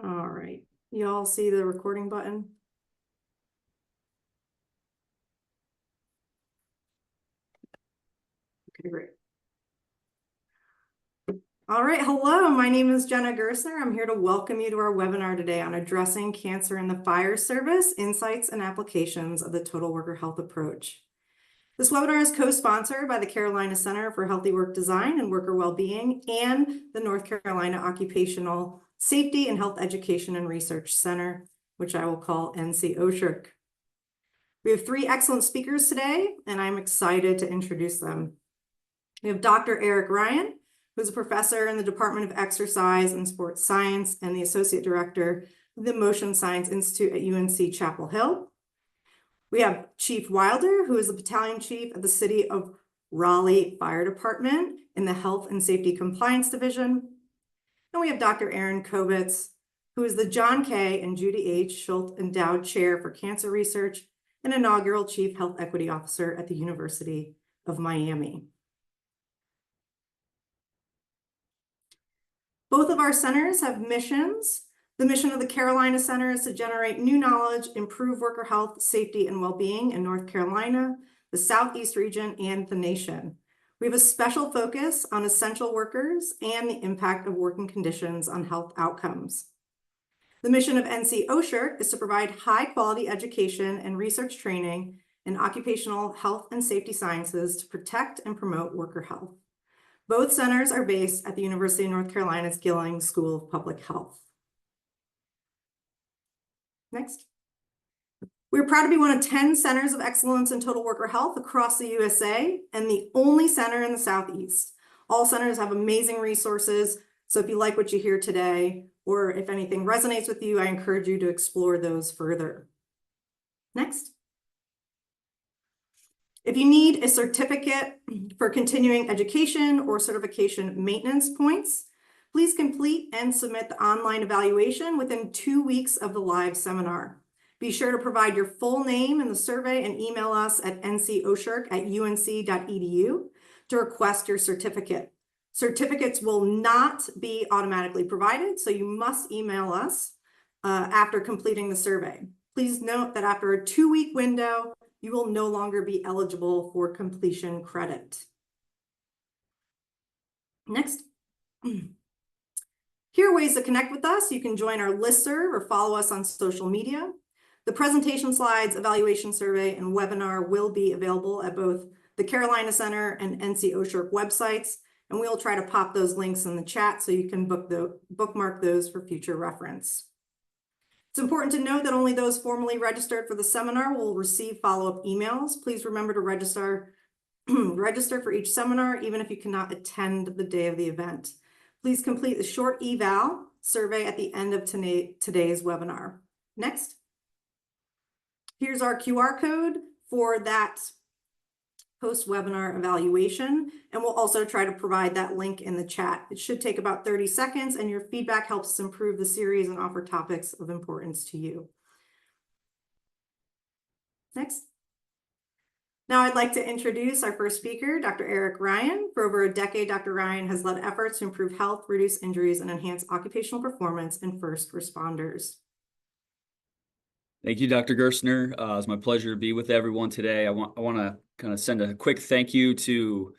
All right, you all see the recording button? Okay, great. All right, hello, my name is Jenna Gersner. I'm here to welcome you to our webinar today on addressing cancer in the fire service, insights and applications of the total worker health approach. This webinar is co-sponsored by the Carolina Center for Healthy Work Design and Worker Wellbeing and the North Carolina Occupational Safety and Health Education and Research Center, which I will call NC OSHRC. We have three excellent speakers today, and I'm excited to introduce them. We have Dr. Eric Ryan, who's a professor in the Department of Exercise and Sports Science and the Associate Director of the Motion Science Institute at UNC Chapel Hill. We have Chief Wilder, who is the Battalion Chief of the City of Raleigh Fire Department in the Health and Safety Compliance Division. And we have Dr. Aaron Kovitz, who is the John K. and Judy H. Schultz Endowed Chair for Cancer Research and inaugural Chief Health Equity Officer at the University of Miami. Both of our centers have missions. The mission of the Carolina Center is to generate new knowledge, improve worker health, safety, and well-being in North Carolina, the Southeast region, and the nation. We have a special focus on essential workers and the impact of working conditions on health outcomes. The mission of NC OSHRC is to provide high-quality education and research training in occupational health and safety sciences to protect and promote worker health. Both centers are based at the University of North Carolina's Gilling School of Public Health. Next. We're proud to be one of 10 centers of excellence in total worker health across the USA and the only center in the Southeast. All centers have amazing resources, so if you like what you hear today, or if anything resonates with you, I encourage you to explore those further. Next. If you need a certificate for continuing education or certification maintenance points, please complete and submit the online evaluation within 2 weeks of the live seminar. Be sure to provide your full name in the survey and email us at ncoshrc@unc.edu to request your certificate. Certificates will not be automatically provided, so you must email us after completing the survey. Please note that after a 2-week window, you will no longer be eligible for completion credit. Next. Here are ways to connect with us. You can join our listserv or follow us on social media. The presentation slides, evaluation survey, and webinar will be available at both the Carolina Center and NC OSHRC websites, and we'll try to pop those links in the chat so you can bookmark those for future reference. It's important to note that only those formally registered for the seminar will receive follow-up emails. Please remember to register for each seminar, even if you cannot attend the day of the event. Please complete the short eval survey at the end of today's webinar. Next. Here's our QR code for that post-webinar evaluation, and we'll also try to provide that link in the chat. It should take about 30 seconds, and your feedback helps us improve the series and offer topics of importance to you. Next. Now I'd like to introduce our first speaker, Dr. Eric Ryan. For over a decade, Dr. Ryan has led efforts to improve health, reduce injuries, and enhance occupational performance in first responders. Thank you, Dr. Gersner. It's my pleasure to be with everyone today. I want to kind of send a quick thank you to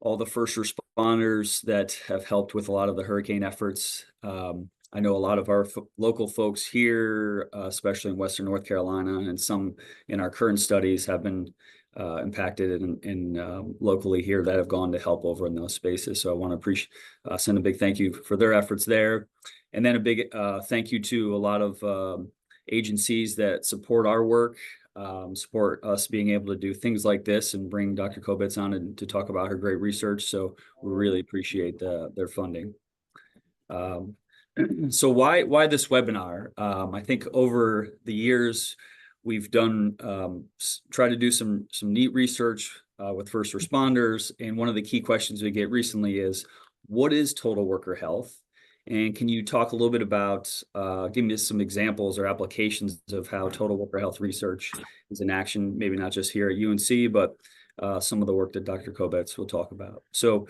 all the first responders that have helped with a lot of the hurricane efforts. I know a lot of our local folks here, especially in Western North Carolina, and some in our current studies have been impacted in locally here that have gone to help over in those spaces. So I want to send a big thank you for their efforts there. And then a big thank you to a lot of agencies that support our work, support us being able to do things like this and bring Dr. Kovitz on to talk about her great research. So we really appreciate their funding. So why this webinar? I think over the years, we've done try to do some neat research with first responders. And one of the key questions we get recently is, what is total worker health? And can you talk a little bit about, give me some examples or applications of how total worker health research is in action, maybe not just here at UNC, but some of the work that Dr. Kovitz will talk about. So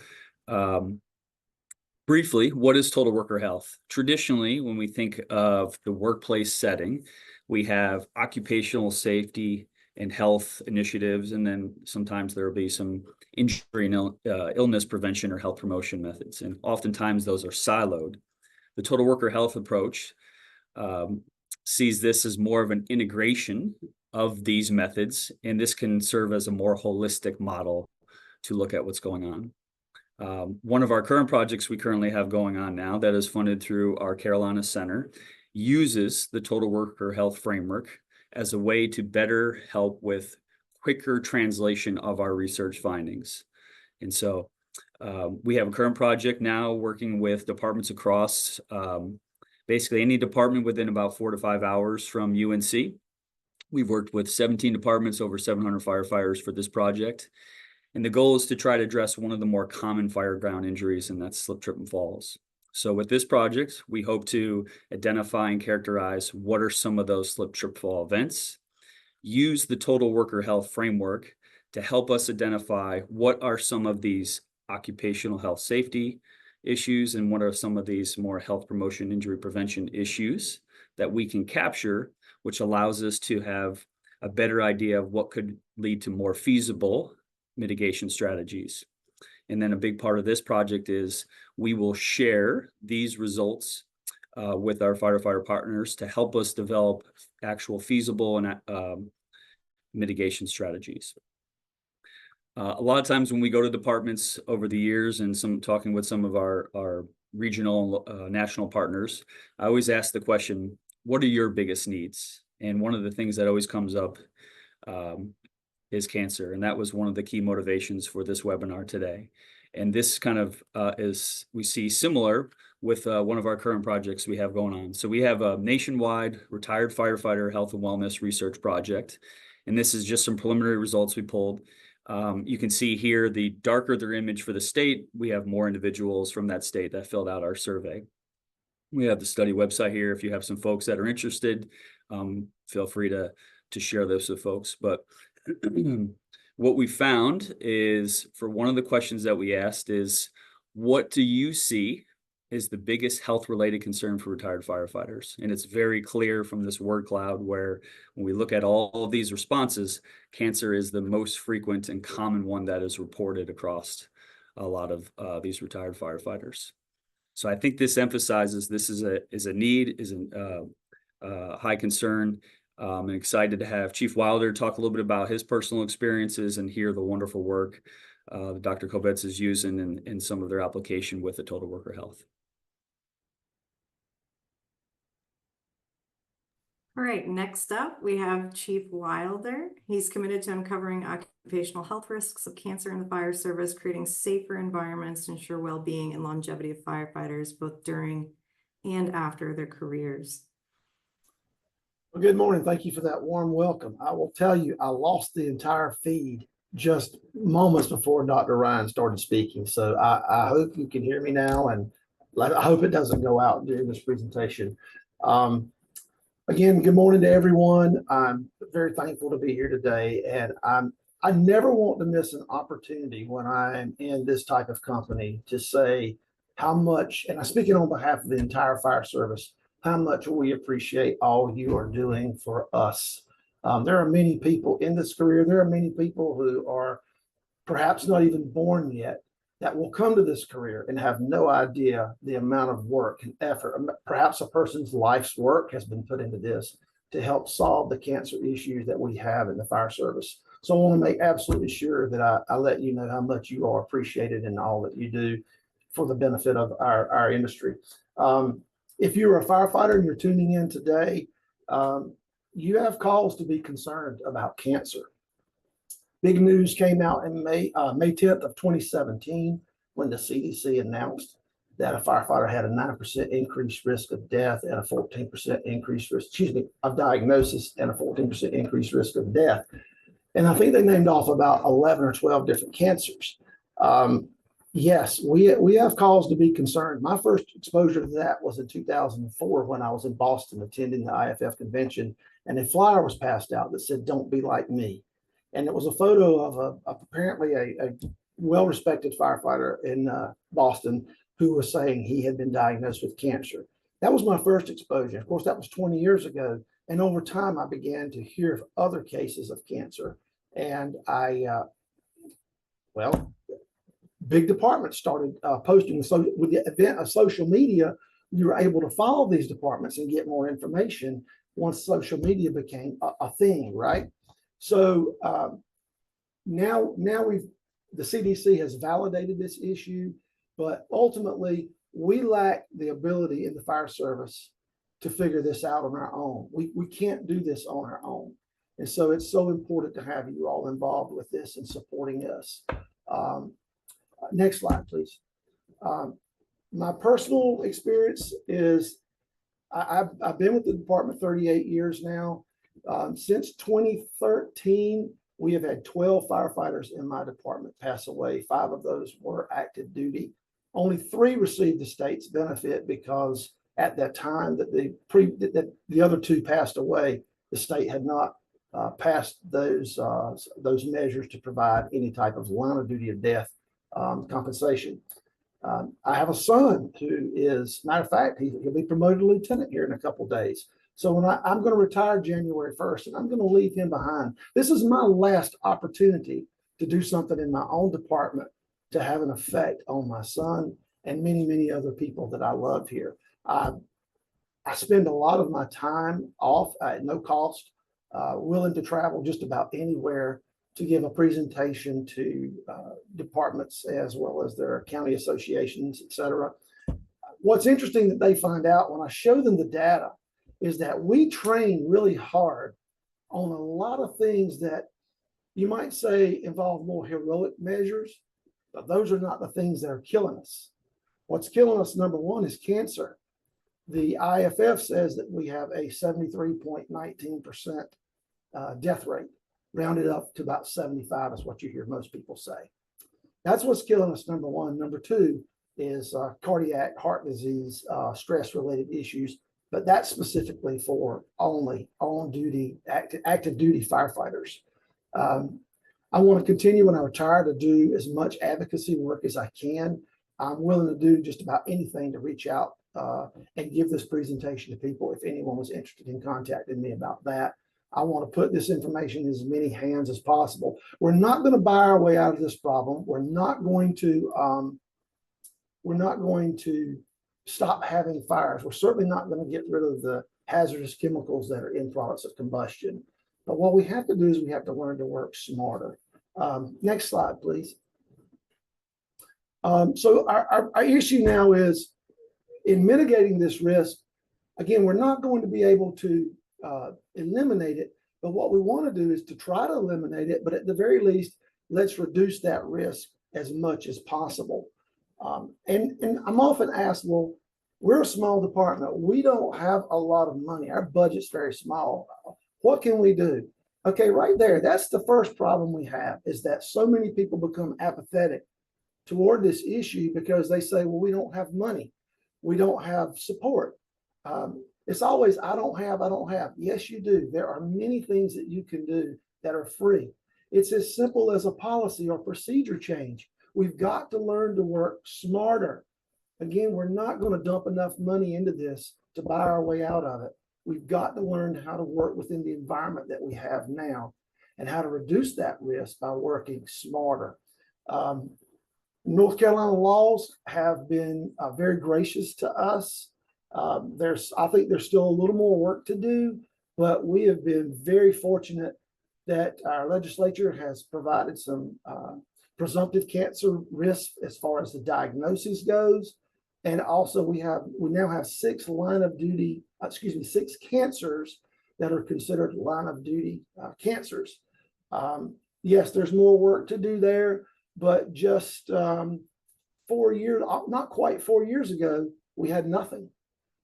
Briefly, what is total worker health? Traditionally, when we think of the workplace setting, we have occupational safety and health initiatives, and then sometimes there will be some injury and illness prevention or health promotion methods, and oftentimes those are siloed. The total worker health approach sees this as more of an integration of these methods, and this can serve as a more holistic model to look at what's going on. One of our current projects we currently have going on now that is funded through our Carolina Center uses the total worker health framework as a way to better help with quicker translation of our research findings. And so we have a current project now working with departments across basically any department within about 4 to 5 hours from UNC. We've worked with 17 departments, over 700 firefighters for this project. And the goal is to try to address one of the more common fireground injuries, and that's slip, trip, and falls. So with this project, we hope to identify and characterize what are some of those slip, trip, fall events, use the total worker health framework to help us identify what are some of these occupational health safety issues and what are some of these more health promotion, injury prevention issues that we can capture, which allows us to have a better idea of what could lead to more feasible mitigation strategies. And then a big part of this project is we will share these results with our firefighter partners to help us develop actual feasible and mitigation strategies. A lot of times when we go to departments over the years and talking with some of our regional national partners, I always ask the question, what are your biggest needs? And one of the things that always comes up is cancer. And that was one of the key motivations for this webinar today. And this kind of we see similar with one of our current projects we have going on. So we have a nationwide retired firefighter health and wellness research project. And this is just some preliminary results we pulled. You can see here, the darker their image for the state, we have more individuals from that state that filled out our survey. We have the study website here. If you have some folks that are interested, feel free to share this with folks. But what we found is, for one of the questions that we asked is, what do you see is the biggest health-related concern for retired firefighters? And it's very clear from this word cloud where when we look at all of these responses, cancer is the most frequent and common one that is reported across a lot of these retired firefighters. So I think this emphasizes this is a need, is a high concern. I'm excited to have Chief Wilder talk a little bit about his personal experiences and hear the wonderful work that Dr. Kobetz is using in some of their application with the total worker health. All right, next up, we have Chief Wilder. He's committed to uncovering occupational health risks of cancer in the fire service, creating safer environments to ensure well-being and longevity of firefighters, both during and after their careers. Well, good morning. Thank you for that warm welcome. I will tell you, I lost the entire feed just moments before Dr. Ryan started speaking. So I hope you can hear me now, and I hope it doesn't go out during this presentation. Again, good morning to everyone. I'm very thankful to be here today, and I never want to miss an opportunity when I'm in this type of company to say how much, and I'm speaking on behalf of the entire fire service, how much we appreciate all you are doing for us. There are many people in this career. There are many people who are perhaps not even born yet that will come to this career and have no idea the amount of work and effort. Perhaps a person's life's work has been put into this to help solve the cancer issues that we have in the fire service. So I want to make absolutely sure that I let you know how much you are appreciated in all that you do for the benefit of our industry. If you're a firefighter and you're tuning in today, you have cause to be concerned about cancer. Big news came out in May 10th of 2017 when the CDC announced that a firefighter had a 9% increased risk of death and a 14% increased risk, of diagnosis and a 14% increased risk of death. And I think they named off about 11 or 12 different cancers. Yes, we have cause to be concerned. My first exposure to that was in 2004 when I was in Boston attending the IFF convention, and a flyer was passed out that said, "Don't be like me." And it was a photo of apparently a well-respected firefighter in Boston who was saying he had been diagnosed with cancer. That was my first exposure. Of course, that was 20 years ago. And over time, I began to hear of other cases of cancer. And big departments started posting. So with the advent of social media, you were able to follow these departments and get more information once social media became a thing, right? So now the CDC has validated this issue, but ultimately we lack the ability in the fire service to figure this out on our own. We can't do this on our own. And so it's so important to have you all involved with this and supporting us. Next slide, please. My personal experience is I've been with the department 38 years now. Since 2013, we have had 12 firefighters in my department pass away. 5 of those were active duty. Only 3 received the state's benefit because at that time that the other 2 passed away, the state had not passed those measures to provide any type of line of duty of death compensation. I have a son who is, matter of fact, he'll be promoted to lieutenant here in a couple of days. So when I'm going to retire January 1st, and I'm going to leave him behind. This is my last opportunity to do something in my own department to have an effect on my son and many, many other people that I love here. I spend a lot of my time off at no cost, willing to travel just about anywhere to give a presentation to departments as well as their county associations, et cetera. What's interesting that they find out when I show them the data is that we train really hard on a lot of things that you might say involve more heroic measures, but those are not the things that are killing us. What's killing us, number one, is cancer. The IFF says that we have a 73.19% death rate, rounded up to about 75 is what you hear most people say. That's what's killing us, number one. Number two is cardiac, heart disease, stress-related issues, but that's specifically for only on-duty, active duty firefighters. I want to continue when I retire to do as much advocacy work as I can. I'm willing to do just about anything to reach out and give this presentation to people if anyone was interested in contacting me about that. I want to put this information in as many hands as possible. We're not going to buy our way out of this problem. We're not going to stop having fires. We're certainly not going to get rid of the hazardous chemicals that are in products of combustion. But what we have to do is we have to learn to work smarter. Next slide, please. So our issue now is in mitigating this risk. Again, we're not going to be able to eliminate it, but what we want to do is to try to eliminate it, but at the very least, let's reduce that risk as much as possible. And I'm often asked, well, we're a small department. We don't have a lot of money. Our budget's very small. What can we do? Okay, right there, that's the first problem we have, is that so many people become apathetic toward this issue because they say, well, we don't have money. We don't have support. It's always, I don't have. Yes, you do. There are many things that you can do that are free. It's as simple as a policy or procedure change. We've got to learn to work smarter. Again, we're not going to dump enough money into this to buy our way out of it. We've got to learn how to work within the environment that we have now and how to reduce that risk by working smarter. North Carolina laws have been very gracious to us. I think there's still a little more work to do, but we have been very fortunate that our legislature has provided some presumptive cancer risk as far as the diagnosis goes. And also we now have 6 cancers that are considered line of duty cancers. Yes, there's more work to do there, but just 4 years, not quite 4 years ago, we had nothing.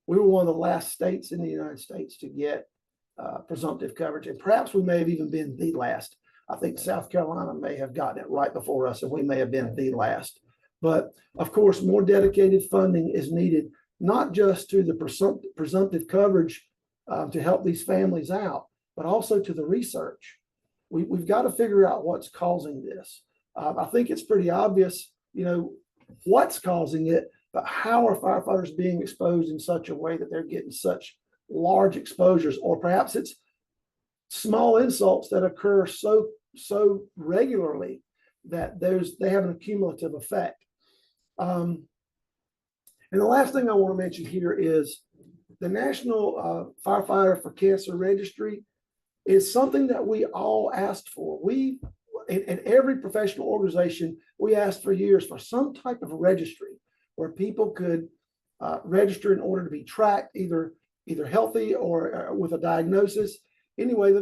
We were one of the last states in the United States to get presumptive coverage, and perhaps we may have even been the last. I think South Carolina may have gotten it right before us, and we may have been the last. But of course, more dedicated funding is needed, not just to the presumptive coverage to help these families out, but also to the research. We've got to figure out what's causing this. I think it's pretty obvious, what's causing it, but how are firefighters being exposed in such a way that they're getting such large exposures? Or perhaps it's small insults that occur so regularly that they have an accumulative effect. And the last thing I want to mention here is the National Firefighter for Cancer Registry is something that we all asked for. We, in every professional organization, we asked for years for some type of registry where people could register in order to be tracked, either healthy or with a diagnosis. Anyway,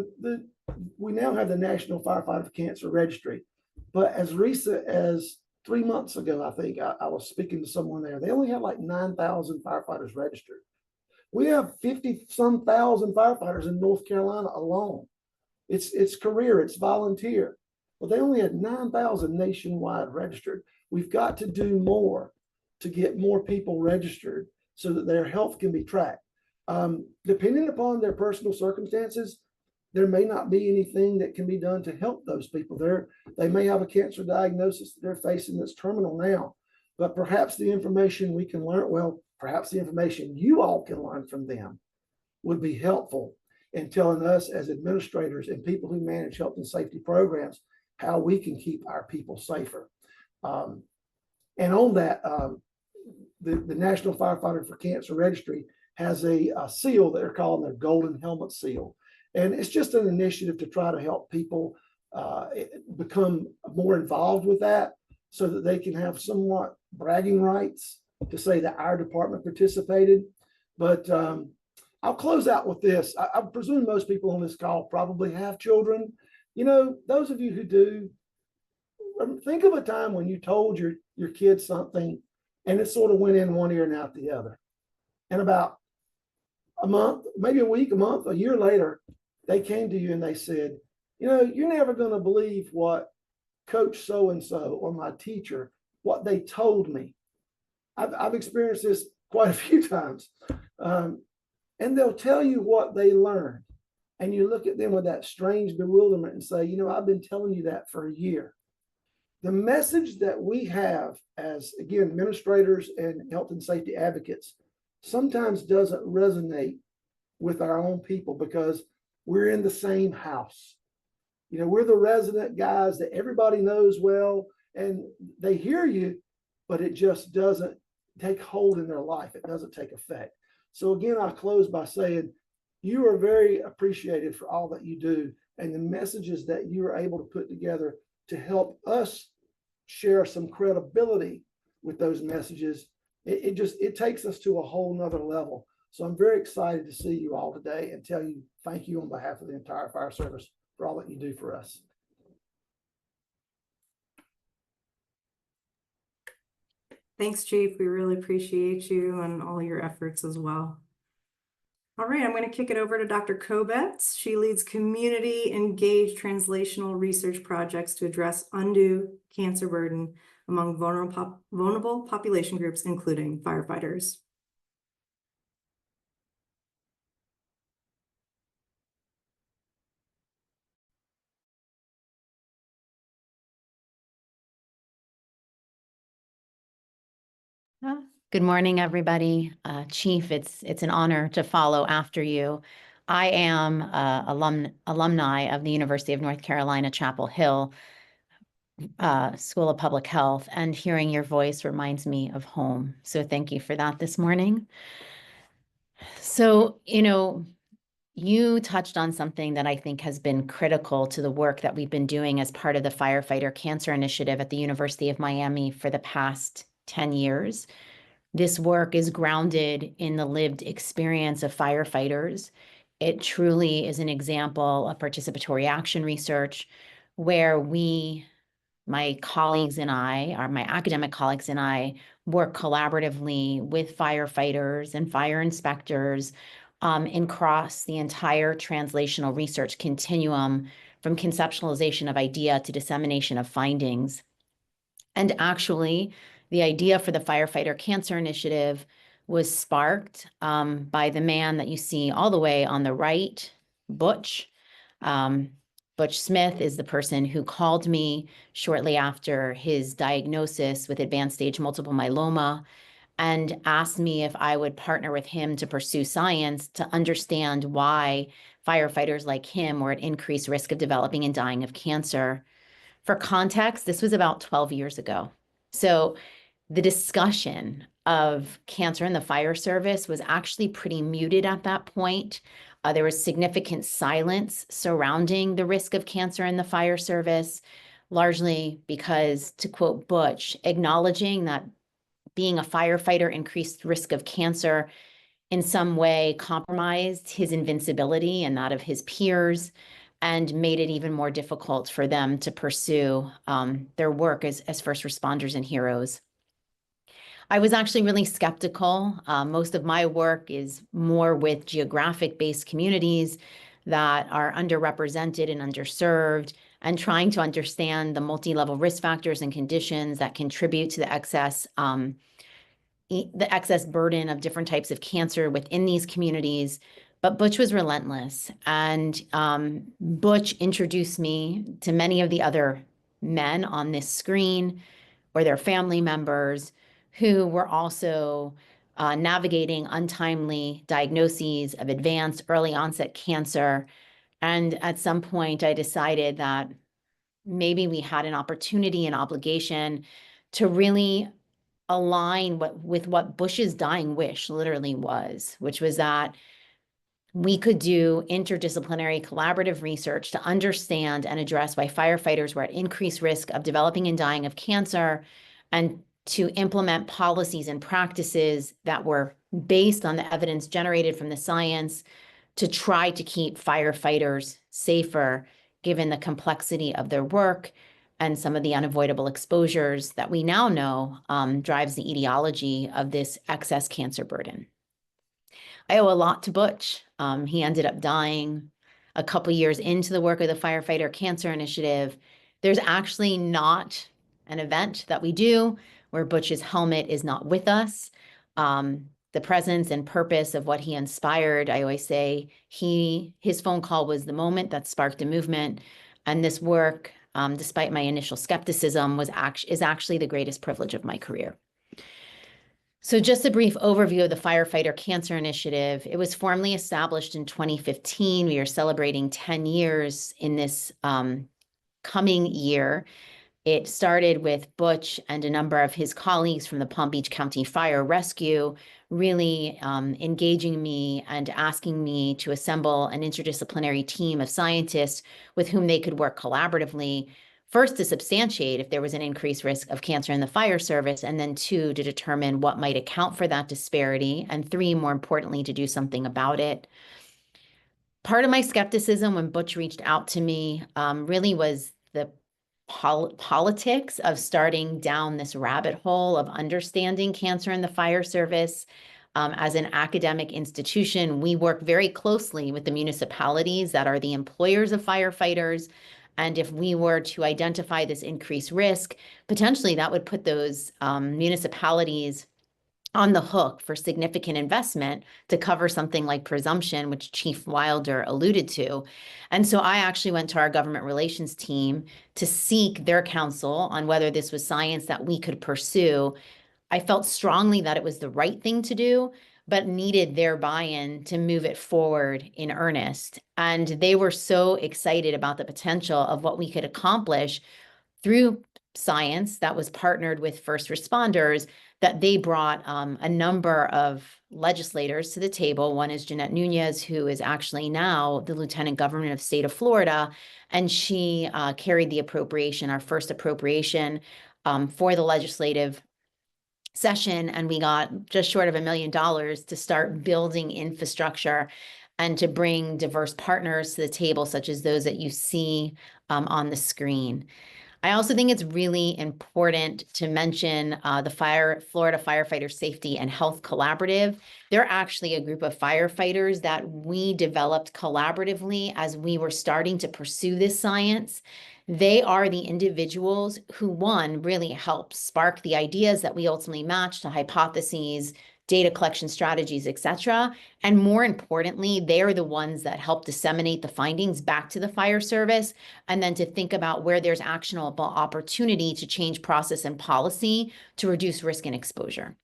we now have the National Firefighter for Cancer Registry. But as recent as 3 months ago, I think I was speaking to someone there. They only had like 9,000 firefighters registered. We have 50-some thousand firefighters in North Carolina alone. It's career, it's volunteer. Well, they only had 9,000 nationwide registered. We've got to do more to get more people registered so that their health can be tracked. Depending upon their personal circumstances, there may not be anything that can be done to help those people. They may have a cancer diagnosis that they're facing that's terminal now, but perhaps the information we can learn, well, perhaps the information you all can learn from them would be helpful in telling us as administrators and people who manage health and safety programs how we can keep our people safer. And on that, the National Firefighter for Cancer Registry has a seal that they're calling their Golden Helmet Seal. And it's just an initiative to try to help people become more involved with that so that they can have somewhat bragging rights to say that our department participated. But I'll close out with this. I presume most people on this call probably have children. You know, those of you who do, think of a time when you told your kids something and it sort of went in one ear and out the other. And about a month, maybe a week, a month, a year later, they came to you and they said, you know, you're never going to believe what Coach so-and-so or my teacher, what they told me. I've experienced this quite a few times. And they'll tell you what they learned. And you look at them with that strange bewilderment and say, you know, I've been telling you that for a year. The message that we have as, again, administrators and health and safety advocates sometimes doesn't resonate with our own people because we're in the same house. You know, we're the resident guys that everybody knows well, and they hear you, but it just doesn't take hold in their life. It doesn't take effect. So again, I'll close by saying you are very appreciated for all that you do and the messages that you are able to put together to help us share some credibility with those messages. It takes us to a whole nother level. So I'm very excited to see you all today and tell you thank you on behalf of the entire fire service for all that you do for us. Thanks, Chief. We really appreciate you and all your efforts as well. All right, I'm going to kick it over to Dr. Kobetz. She leads community engaged translational research projects to address undue cancer burden among vulnerable population groups, including firefighters. Good morning, everybody. Chief, it's an honor to follow after you. I am alumni of the University of North Carolina, Chapel Hill School of Public Health, and hearing your voice reminds me of home. So thank you for that this morning. So, you know, you touched on something that I think has been critical to the work that we've been doing as part of the Firefighter Cancer Initiative at the University of Miami for the past 10 years. This work is grounded in the lived experience of firefighters. It truly is an example of participatory action research where my colleagues and I, or my academic colleagues and I, work collaboratively with firefighters and fire inspectors and cross the entire translational research continuum from conceptualization of idea to dissemination of findings. And actually, the idea for the Firefighter Cancer Initiative was sparked by the man that you see all the way on the right, Butch. Butch Smith is the person who called me shortly after his diagnosis with advanced stage multiple myeloma and asked me if I would partner with him to pursue science to understand why firefighters like him were at increased risk of developing and dying of cancer. For context, this was about 12 years ago. So the discussion of cancer in the fire service was actually pretty muted at that point. There was significant silence surrounding the risk of cancer in the fire service, largely because, to quote Butch, acknowledging that being a firefighter increased risk of cancer in some way compromised his invincibility and that of his peers, and made it even more difficult for them to pursue their work as first responders and heroes. I was actually really skeptical. Most of my work is more with geographic-based communities that are underrepresented and underserved, and trying to understand the multi-level risk factors and conditions that contribute to the excess burden of different types of cancer within these communities. But Butch was relentless, and Butch introduced me to many of the other men on this screen or their family members who were also navigating untimely diagnoses of advanced early onset cancer. And at some point, I decided that maybe we had an opportunity and obligation to really align with what Bush's dying wish literally was, which was that we could do interdisciplinary collaborative research to understand and address why firefighters were at increased risk of developing and dying of cancer, and to implement policies and practices that were based on the evidence generated from the science to try to keep firefighters safer, given the complexity of their work and some of the unavoidable exposures that we now know drives the etiology of this excess cancer burden. I owe a lot to Butch. He ended up dying a couple years into the work of the Firefighter Cancer Initiative. There's actually not an event that we do where Butch's helmet is not with us. The presence and purpose of what he inspired, I always say, his phone call was the moment that sparked a movement. And this work, despite my initial skepticism, is actually the greatest privilege of my career. So just a brief overview of the Firefighter Cancer Initiative. It was formally established in 2015. We are celebrating 10 years in this coming year. It started with Butch and a number of his colleagues from the Palm Beach County Fire Rescue really engaging me and asking me to assemble an interdisciplinary team of scientists with whom they could work collaboratively, first to substantiate if there was an increased risk of cancer in the fire service, and then two, to determine what might account for that disparity, and three, more importantly, to do something about it. Part of my skepticism when Butch reached out to me really was the politics of starting down this rabbit hole of understanding cancer in the fire service. As an academic institution, we work very closely with the municipalities that are the employers of firefighters. And if we were to identify this increased risk, potentially that would put those municipalities on the hook for significant investment to cover something like presumption, which Chief Wilder alluded to. And so I actually went to our government relations team to seek their counsel on whether this was science that we could pursue. I felt strongly that it was the right thing to do, but needed their buy-in to move it forward in earnest. And they were so excited about the potential of what we could accomplish through science that was partnered with first responders that they brought a number of legislators to the table. One is Jeanette Nunez, who is actually now the Lieutenant Governor of the state of Florida, and she carried the appropriation, our first appropriation for the legislative session, and we got just short of $1 million to start building infrastructure and to bring diverse partners to the table, such as those that you see on the screen. I also think it's really important to mention the Florida Firefighter Safety and Health Collaborative. They're actually a group of firefighters that we developed collaboratively as we were starting to pursue this science. They are the individuals who, one, really helped spark the ideas that we ultimately matched to hypotheses, data collection strategies, et cetera. And more importantly, they are the ones that help disseminate the findings back to the fire service, and then to think about where there's actionable opportunity to change process and policy to reduce risk and exposure.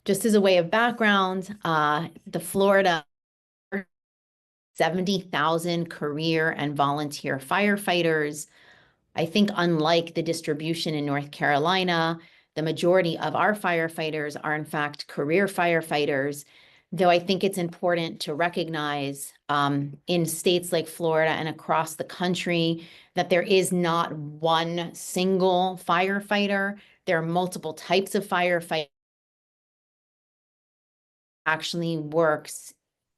just as a way of background, the Florida 70,000 career and volunteer firefighters. I think unlike the distribution in North Carolina, the majority of our firefighters are in fact career firefighters, though I think it's important to recognize in states like Florida and across the country that there is not one single firefighter. There are multiple types of firefighters. Actually works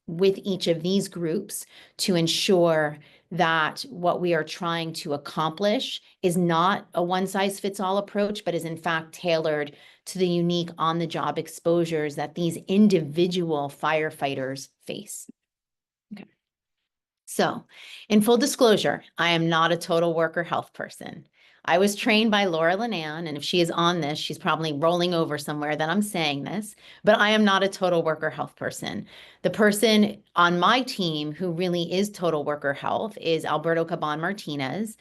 with each of these groups to ensure that what we are trying to accomplish is not a one-size-fits-all approach, but is in fact tailored to the unique on-the-job exposures that these individual firefighters face. Okay. So, in full disclosure, I am not a total worker health person. I was trained by Laura Linan, and if she is on this, she's probably rolling over somewhere that I'm saying this, but I am not a total worker health person. The person on my team who really is total worker health is Alberto Caban Martinez,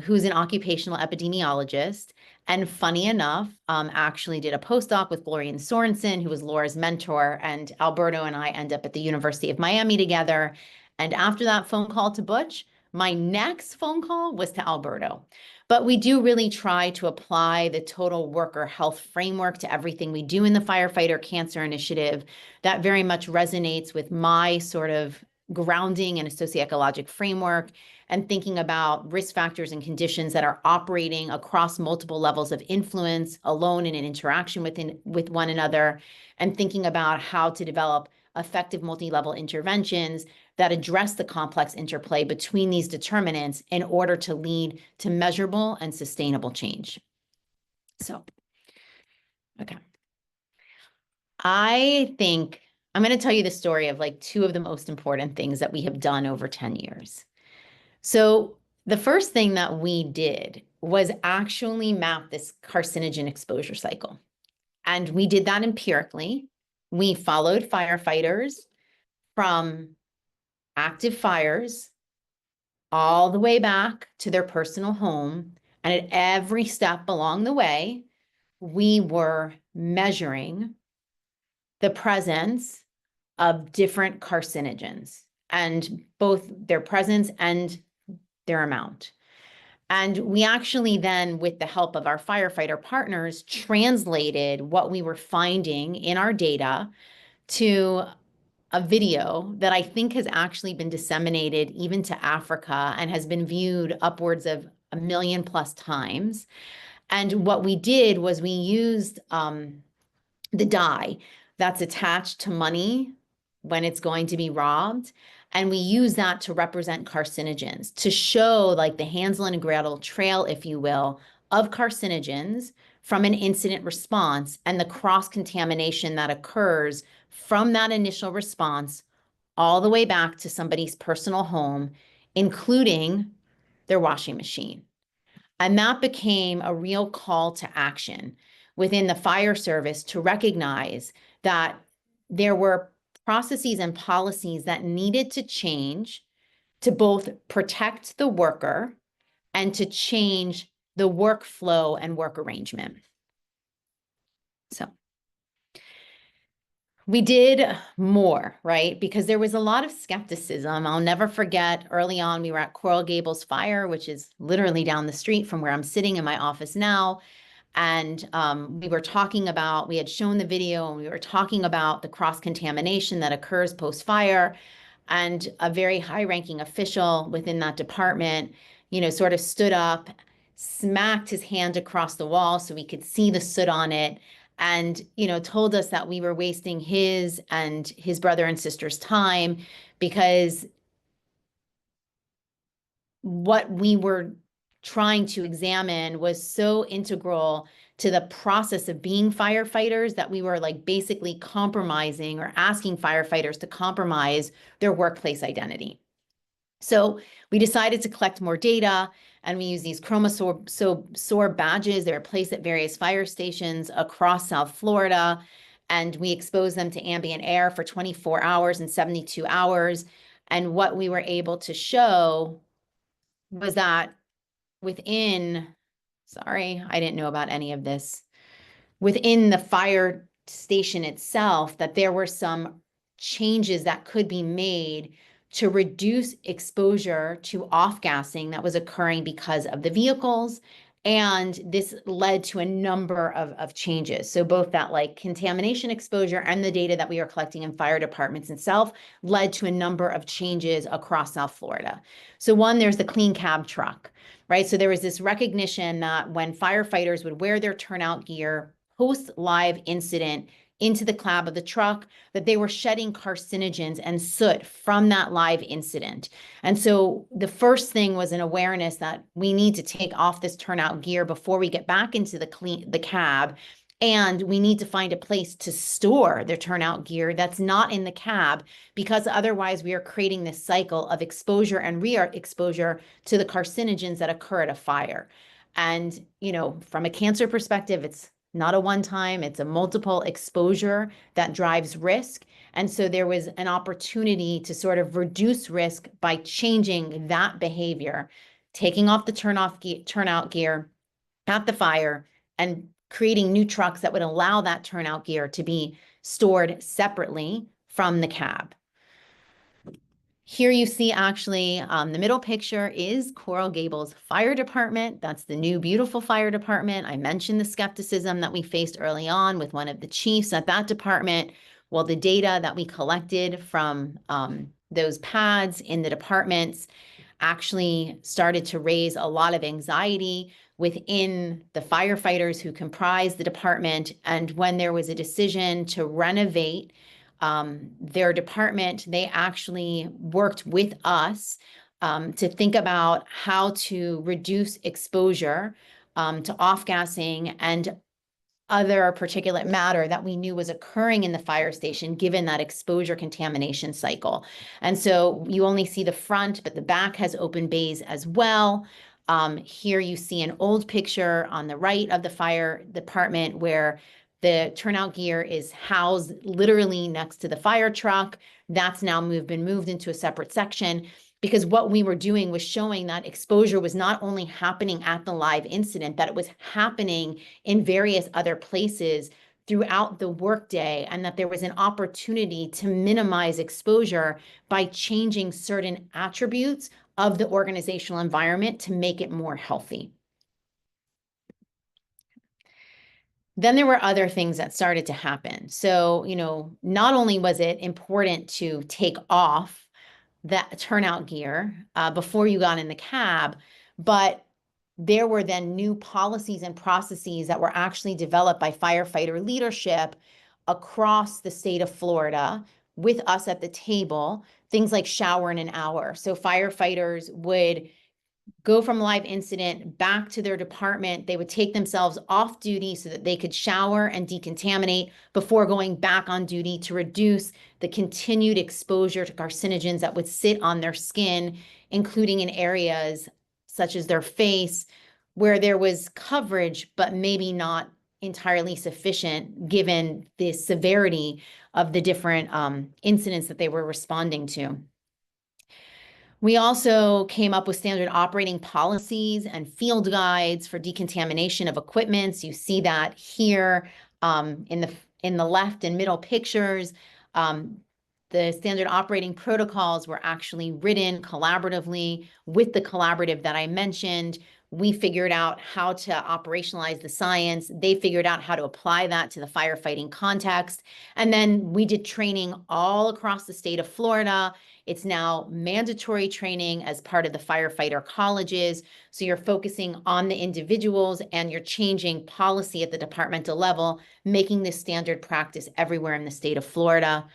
who's an occupational epidemiologist. And funny enough, actually did a postdoc with Florian Sorensen, who was Laura's mentor, and Alberto and I end up at the University of Miami together. And after that phone call to Butch, my next phone call was to Alberto. But we do really try to apply the total worker health framework to everything we do in the Firefighter Cancer Initiative. That very much resonates with my sort of grounding in a socioecologic framework and thinking about risk factors and conditions that are operating across multiple levels of influence, alone and in interaction with one another, and thinking about how to develop effective multi-level interventions that address the complex interplay between these determinants in order to lead to measurable and sustainable change. So, okay. I think I'm going to tell you the story of like two of the most important things that we have done over 10 years. So the first thing that we did was actually map this carcinogen exposure cycle. And we did that empirically. We followed firefighters from active fires all the way back to their personal home. And at every step along the way, we were measuring the presence of different carcinogens and both their presence and their amount. And we actually then, with the help of our firefighter partners, translated what we were finding in our data to a video that I think has actually been disseminated even to Africa and has been viewed upwards of 1 million+ times. And what we did was we used the dye that's attached to money when it's going to be robbed. And we use that to represent carcinogens, to show like the Hansel and Gretel trail, if you will, of carcinogens from an incident response and the cross-contamination that occurs from that initial response all the way back to somebody's personal home, including their washing machine. And that became a real call to action within the fire service to recognize that there were processes and policies that needed to change to both protect the worker and to change the workflow and work arrangement. So we did more, right? Because there was a lot of skepticism. I'll never forget early on, we were at Coral Gables Fire, which is literally down the street from where I'm sitting in my office now. And we were talking about, we had shown the video and we were talking about the cross-contamination that occurs post-fire. And a very high-ranking official within that department, sort of stood up, smacked his hand across the wall so we could see the soot on it, and, told us that we were wasting his and his brother and sister's time because what we were trying to examine was so integral to the process of being firefighters that we were like basically compromising or asking firefighters to compromise their workplace identity. So we decided to collect more data, and we use these chromosorbed badges. They were placed at various fire stations across South Florida, and we exposed them to ambient air for 24 hours and 72 hours. And what we were able to show was that within, sorry, I didn't know about any of this, within the fire station itself, that there were some changes that could be made to reduce exposure to off-gassing that was occurring because of the vehicles. And this led to a number of changes. So both that like contamination exposure and the data that we are collecting in fire departments itself led to a number of changes across South Florida. So one, there's the clean cab truck, right? So there was this recognition that when firefighters would wear their turnout gear post live incident into the cab of the truck, that they were shedding carcinogens and soot from that live incident. And so the first thing was an awareness that we need to take off this turnout gear before we get back into the cab. And we need to find a place to store their turnout gear that's not in the cab, because otherwise we are creating this cycle of exposure and re-exposure to the carcinogens that occur at a fire. And, you know, from a cancer perspective, it's not a one-time, it's a multiple exposure that drives risk. And so there was an opportunity to sort of reduce risk by changing that behavior, taking off the turnout gear at the fire and creating new trucks that would allow that turnout gear to be stored separately from the cab. Here you see actually the middle picture is Coral Gables Fire Department. That's the new beautiful fire department. I mentioned the skepticism that we faced early on with one of the chiefs at that department. Well, the data that we collected from those pads in the departments actually started to raise a lot of anxiety within the firefighters who comprise the department. And when there was a decision to renovate their department, they actually worked with us to think about how to reduce exposure to off-gassing and other particulate matter that we knew was occurring in the fire station, given that exposure contamination cycle. And so you only see the front, but the back has open bays as well. Here you see an old picture on the right of the fire department where the turnout gear is housed literally next to the fire truck. That's now been moved into a separate section, because what we were doing was showing that exposure was not only happening at the live incident, that it was happening in various other places throughout the workday, and that there was an opportunity to minimize exposure by changing certain attributes of the organizational environment to make it more healthy. Then there were other things that started to happen. So, you know, not only was it important to take off that turnout gear before you got in the cab, but there were then new policies and processes that were actually developed by firefighter leadership across the state of Florida with us at the table, things like shower in an hour. So firefighters would go from live incident back to their department. They would take themselves off duty so that they could shower and decontaminate before going back on duty to reduce the continued exposure to carcinogens that would sit on their skin, including in areas such as their face, where there was coverage, but maybe not entirely sufficient given the severity of the different incidents that they were responding to. We also came up with standard operating policies and field guides for decontamination of equipments. You see that here in the left and middle pictures. The standard operating protocols were actually written collaboratively with the collaborative that I mentioned. We figured out how to operationalize the science. They figured out how to apply that to the firefighting context. And then we did training all across the state of Florida. It's now mandatory training as part of the firefighter colleges. So you're focusing on the individuals and you're changing policy at the departmental level, making this standard practice everywhere in the state of Florida.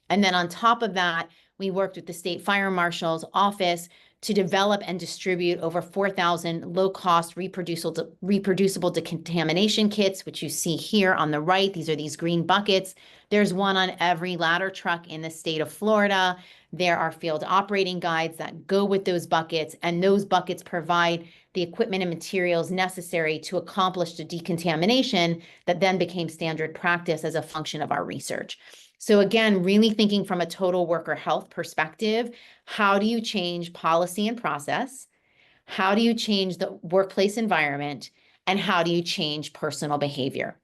And then on top of that, we worked with the state fire marshal's office to develop and distribute over 4,000 low-cost reproducible decontamination kits, which you see here on the right. These are these green buckets. There's one on every ladder truck in the state of Florida. There are field operating guides that go with those buckets, and those buckets provide the equipment and materials necessary to accomplish the decontamination that then became standard practice as a function of our research. So again, really thinking from a total worker health perspective, how do you change policy and process? How do you change the workplace environment? And how do you change personal behavior?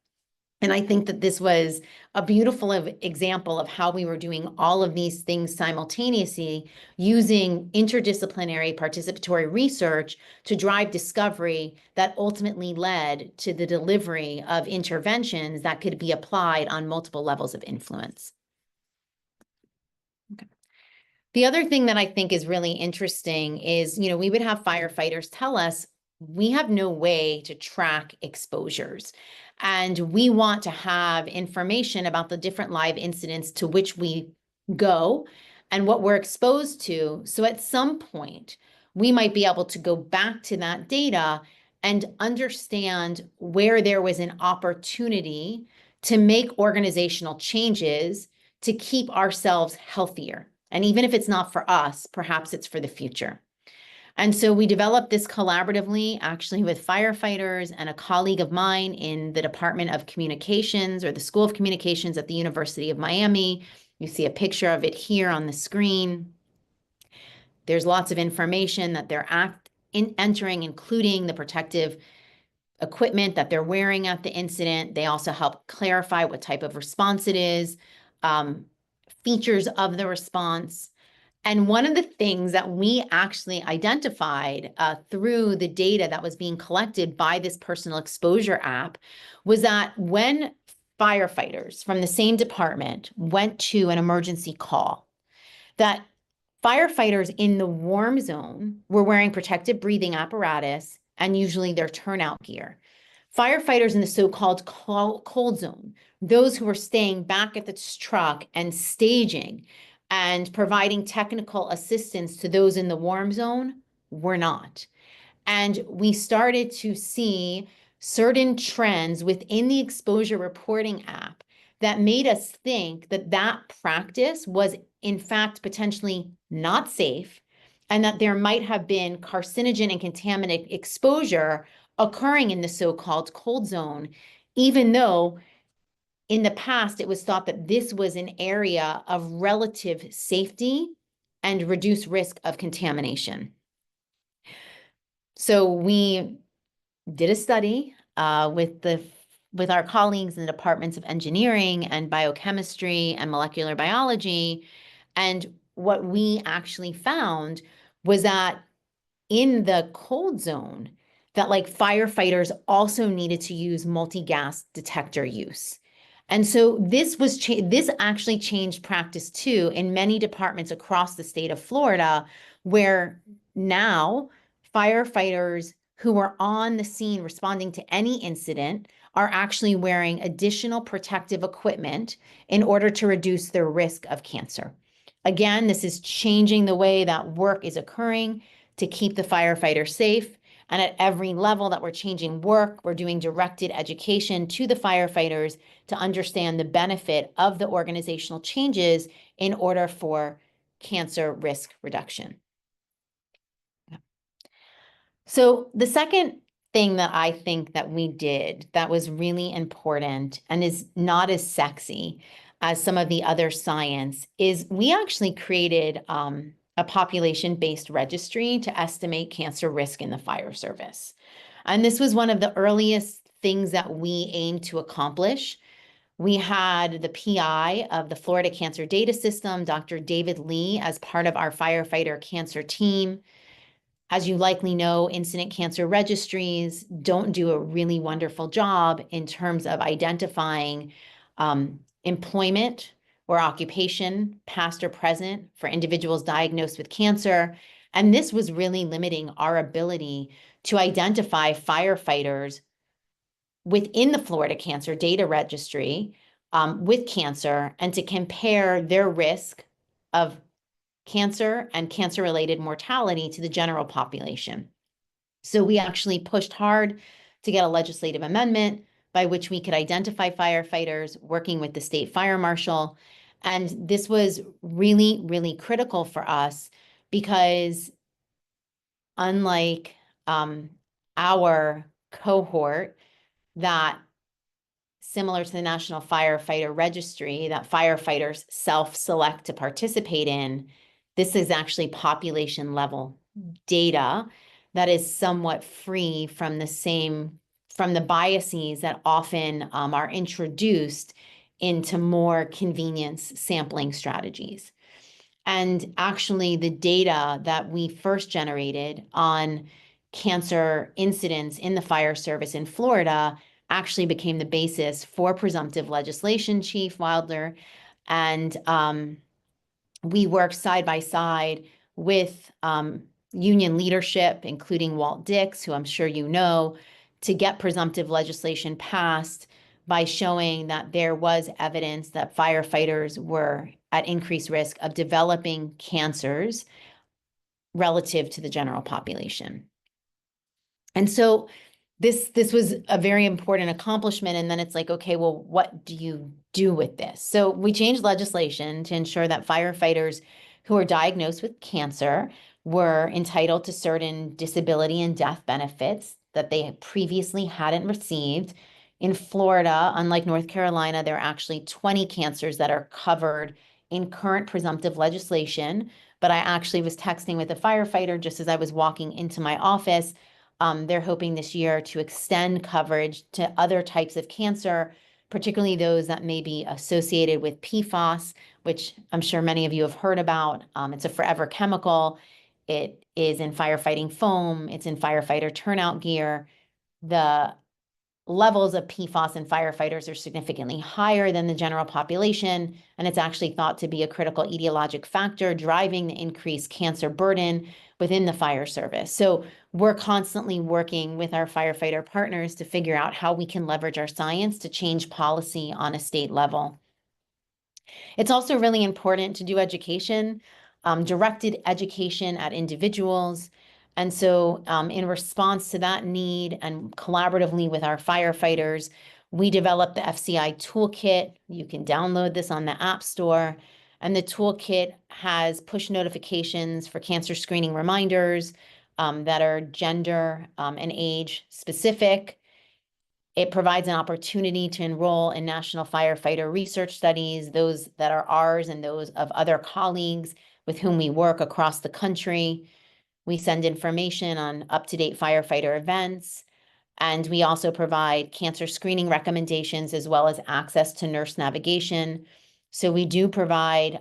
And I think that this was a beautiful example of how we were doing all of these things simultaneously using interdisciplinary participatory research to drive discovery that ultimately led to the delivery of interventions that could be applied on multiple levels of influence. Okay. The other thing that I think is really interesting is, we would have firefighters tell us, we have no way to track exposures. And we want to have information about the different live incidents to which we go and what we're exposed to. So at some point, we might be able to go back to that data and understand where there was an opportunity to make organizational changes to keep ourselves healthier. And even if it's not for us, perhaps it's for the future. And so we developed this collaboratively, actually with firefighters and a colleague of mine in the Department of Communications or the School of Communications at the University of Miami. You see a picture of it here on the screen. There's lots of information that they're entering, including the protective equipment that they're wearing at the incident. They also help clarify what type of response it is, features of the response. And one of the things that we actually identified through the data that was being collected by this personal exposure app was that when firefighters from the same department went to an emergency call, that firefighters in the warm zone were wearing protective breathing apparatus and usually their turnout gear. Firefighters in the so-called cold zone, those who were staying back at the truck and staging and providing technical assistance to those in the warm zone, were not. And we started to see certain trends within the exposure reporting app that made us think that that practice was in fact potentially not safe, and that there might have been carcinogen and contaminant exposure occurring in the so-called cold zone, even though in the past it was thought that this was an area of relative safety and reduced risk of contamination. So we did a study with our colleagues in the departments of engineering and biochemistry and molecular biology. And what we actually found was that in the cold zone, that like firefighters also needed to use multi-gas detector use. And so this actually changed practice too in many departments across the state of Florida, where now firefighters who are on the scene responding to any incident are actually wearing additional protective equipment in order to reduce their risk of cancer. Again, this is changing the way that work is occurring to keep the firefighter safe. And at every level that we're changing work, we're doing directed education to the firefighters to understand the benefit of the organizational changes in order for cancer risk reduction. So the second thing that I think that we did that was really important and is not as sexy as some of the other science is we actually created a population-based registry to estimate cancer risk in the fire service. And this was one of the earliest things that we aimed to accomplish. We had the PI of the Florida Cancer Data System, Dr. David Lee, as part of our firefighter cancer team. As you likely know, incident cancer registries don't do a really wonderful job in terms of identifying employment or occupation, past or present, for individuals diagnosed with cancer. And this was really limiting our ability to identify firefighters within the Florida Cancer Data Registry with cancer and to compare their risk of cancer and cancer-related mortality to the general population. So we actually pushed hard to get a legislative amendment by which we could identify firefighters working with the state fire marshal. And this was really, really critical for us because unlike our cohort that similar to the National Firefighter Registry that firefighters self-select to participate in, this is actually population level data that is somewhat free from the same from the biases that often are introduced into more convenience sampling strategies. And actually, the data that we first generated on cancer incidents in the fire service in Florida actually became the basis for presumptive legislation, Chief Wilder. And we worked side by side with union leadership, including Walt Dix, who I'm sure you know, to get presumptive legislation passed by showing that there was evidence that firefighters were at increased risk of developing cancers relative to the general population. And so this was a very important accomplishment. And then it's like, okay, well, what do you do with this? So we changed legislation to ensure that firefighters who are diagnosed with cancer were entitled to certain disability and death benefits that they previously hadn't received. In Florida, unlike North Carolina, there are actually 20 cancers that are covered in current presumptive legislation. But I actually was texting with a firefighter just as I was walking into my office. They're hoping this year to extend coverage to other types of cancer, particularly those that may be associated with PFAS, which I'm sure many of you have heard about. It's a forever chemical. It is in firefighting foam. It's in firefighter turnout gear. The levels of PFAS in firefighters are significantly higher than the general population, and it's actually thought to be a critical etiologic factor driving the increased cancer burden within the fire service. So we're constantly working with our firefighter partners to figure out how we can leverage our science to change policy on a state level. It's also really important to do education, directed education at individuals. And so in response to that need and collaboratively with our firefighters, we developed the FCI toolkit. You can download this on the App Store. And the toolkit has push notifications for cancer screening reminders that are gender and age specific. It provides an opportunity to enroll in national firefighter research studies, those that are ours and those of other colleagues with whom we work across the country. We send information on up-to-date firefighter events, and we also provide cancer screening recommendations as well as access to nurse navigation. So we do provide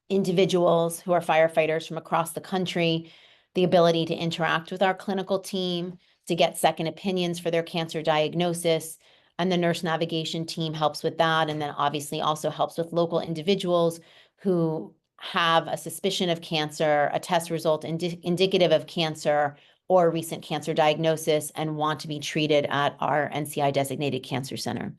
individuals who are firefighters from across the country the ability to interact with our clinical team, to get second opinions for their cancer diagnosis. And the nurse navigation team helps with that. And then obviously also helps with local individuals who have a suspicion of cancer, a test result indicative of cancer or recent cancer diagnosis and want to be treated at our NCI designated cancer center.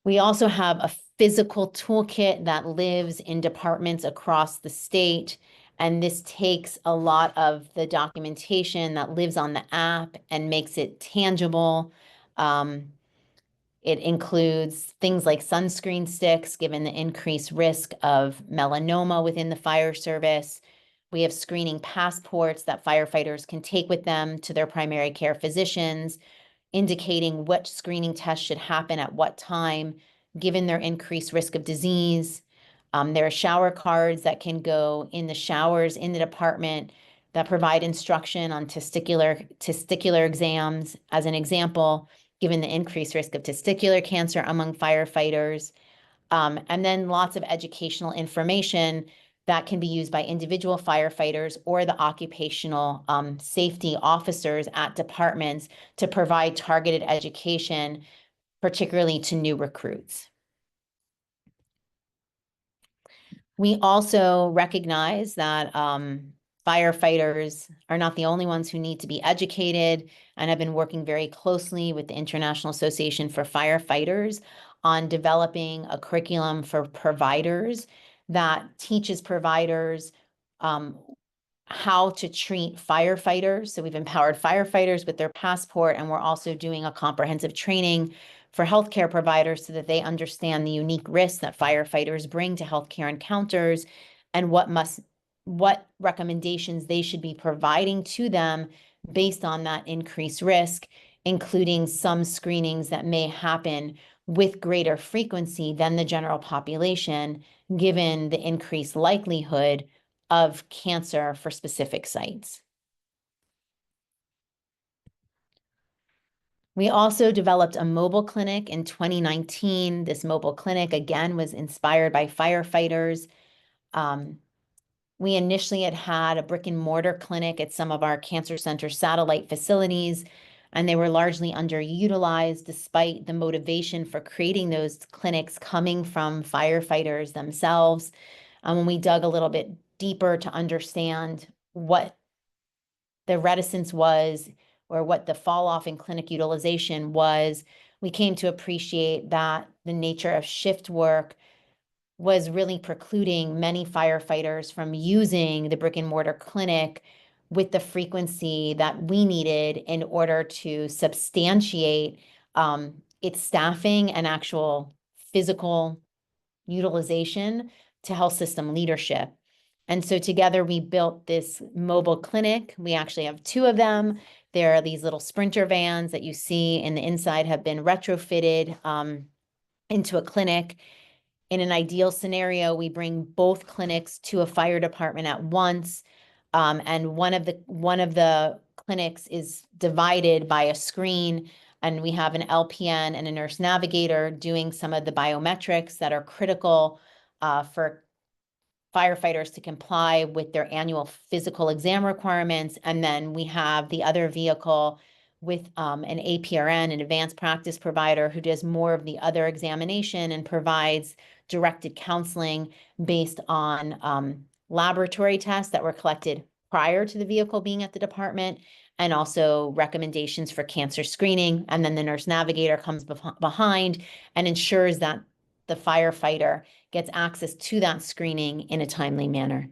We also have a physical toolkit that lives in departments across the state. And this takes a lot of the documentation that lives on the app and makes it tangible. It includes things like sunscreen sticks, given the increased risk of melanoma within the fire service. We have screening passports that firefighters can take with them to their primary care physicians, indicating what screening tests should happen at what time, given their increased risk of disease. There are shower cards that can go in the showers in the department that provide instruction on testicular exams, as an example, given the increased risk of testicular cancer among firefighters. And then lots of educational information that can be used by individual firefighters or the occupational safety officers at departments to provide targeted education, particularly to new recruits. We also recognize that firefighters are not the only ones who need to be educated, and have been working very closely with the International Association for Firefighters on developing a curriculum for providers that teaches providers how to treat firefighters. So we've empowered firefighters with their passport, and we're also doing a comprehensive training for healthcare providers so that they understand the unique risks that firefighters bring to healthcare encounters and what recommendations they should be providing to them based on that increased risk, including some screenings that may happen with greater frequency than the general population, given the increased likelihood of cancer for specific sites. We also developed a mobile clinic in 2019. This mobile clinic, again, was inspired by firefighters. We initially had a brick and mortar clinic at some of our cancer center satellite facilities, and they were largely underutilized despite the motivation for creating those clinics coming from firefighters themselves. When we dug a little bit deeper to understand what the reticence was or what the fall off in clinic utilization was, we came to appreciate that the nature of shift work was really precluding many firefighters from using the brick and mortar clinic with the frequency that we needed in order to substantiate its staffing and actual physical utilization to health system leadership. And so together we built this mobile clinic. We actually have two of them. There are these little sprinter vans that you see in the inside have been retrofitted into a clinic. In an ideal scenario, we bring both clinics to a fire department at once. And one of the clinics is divided by a screen, and we have an LPN and a nurse navigator doing some of the biometrics that are critical for firefighters to comply with their annual physical exam requirements. And then we have the other vehicle with an APRN, an advanced practice provider, who does more of the other examination and provides directed counseling based on laboratory tests that were collected prior to the vehicle being at the department, and also recommendations for cancer screening. And then the nurse navigator comes behind and ensures that the firefighter gets access to that screening in a timely manner.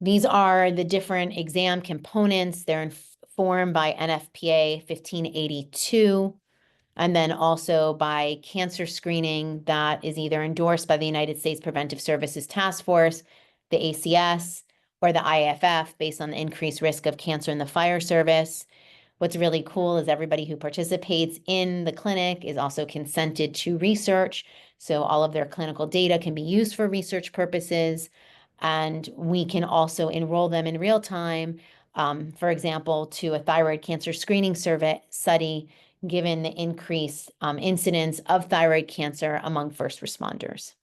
These are the different exam components. They're informed by NFPA 1582, and then also by cancer screening that is either endorsed by the United States Preventive Services Task Force, the ACS, or the IFF based on the increased risk of cancer in the fire service. What's really cool is everybody who participates in the clinic is also consented to research. So all of their clinical data can be used for research purposes. And we can also enroll them in real time, for example, to a thyroid cancer screening survey study, given the increased incidence of thyroid cancer among first responders.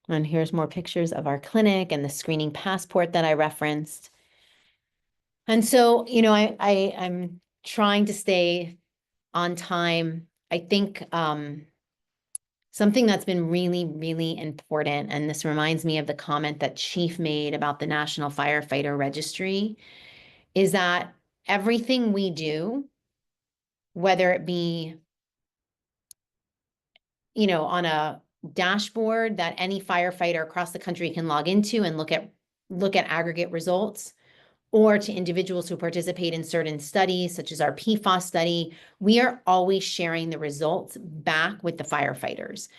And here's more pictures of our clinic and the screening passport that I referenced. And so, I'm trying to stay on time. I think something that's been really, really important, and this reminds me of the comment that Chief made about the National Firefighter Registry, is that everything we do, whether it be, on a dashboard that any firefighter across the country can log into and look at aggregate results, or to individuals who participate in certain studies, such as our PFAS study, we are always sharing the results back with the firefighters.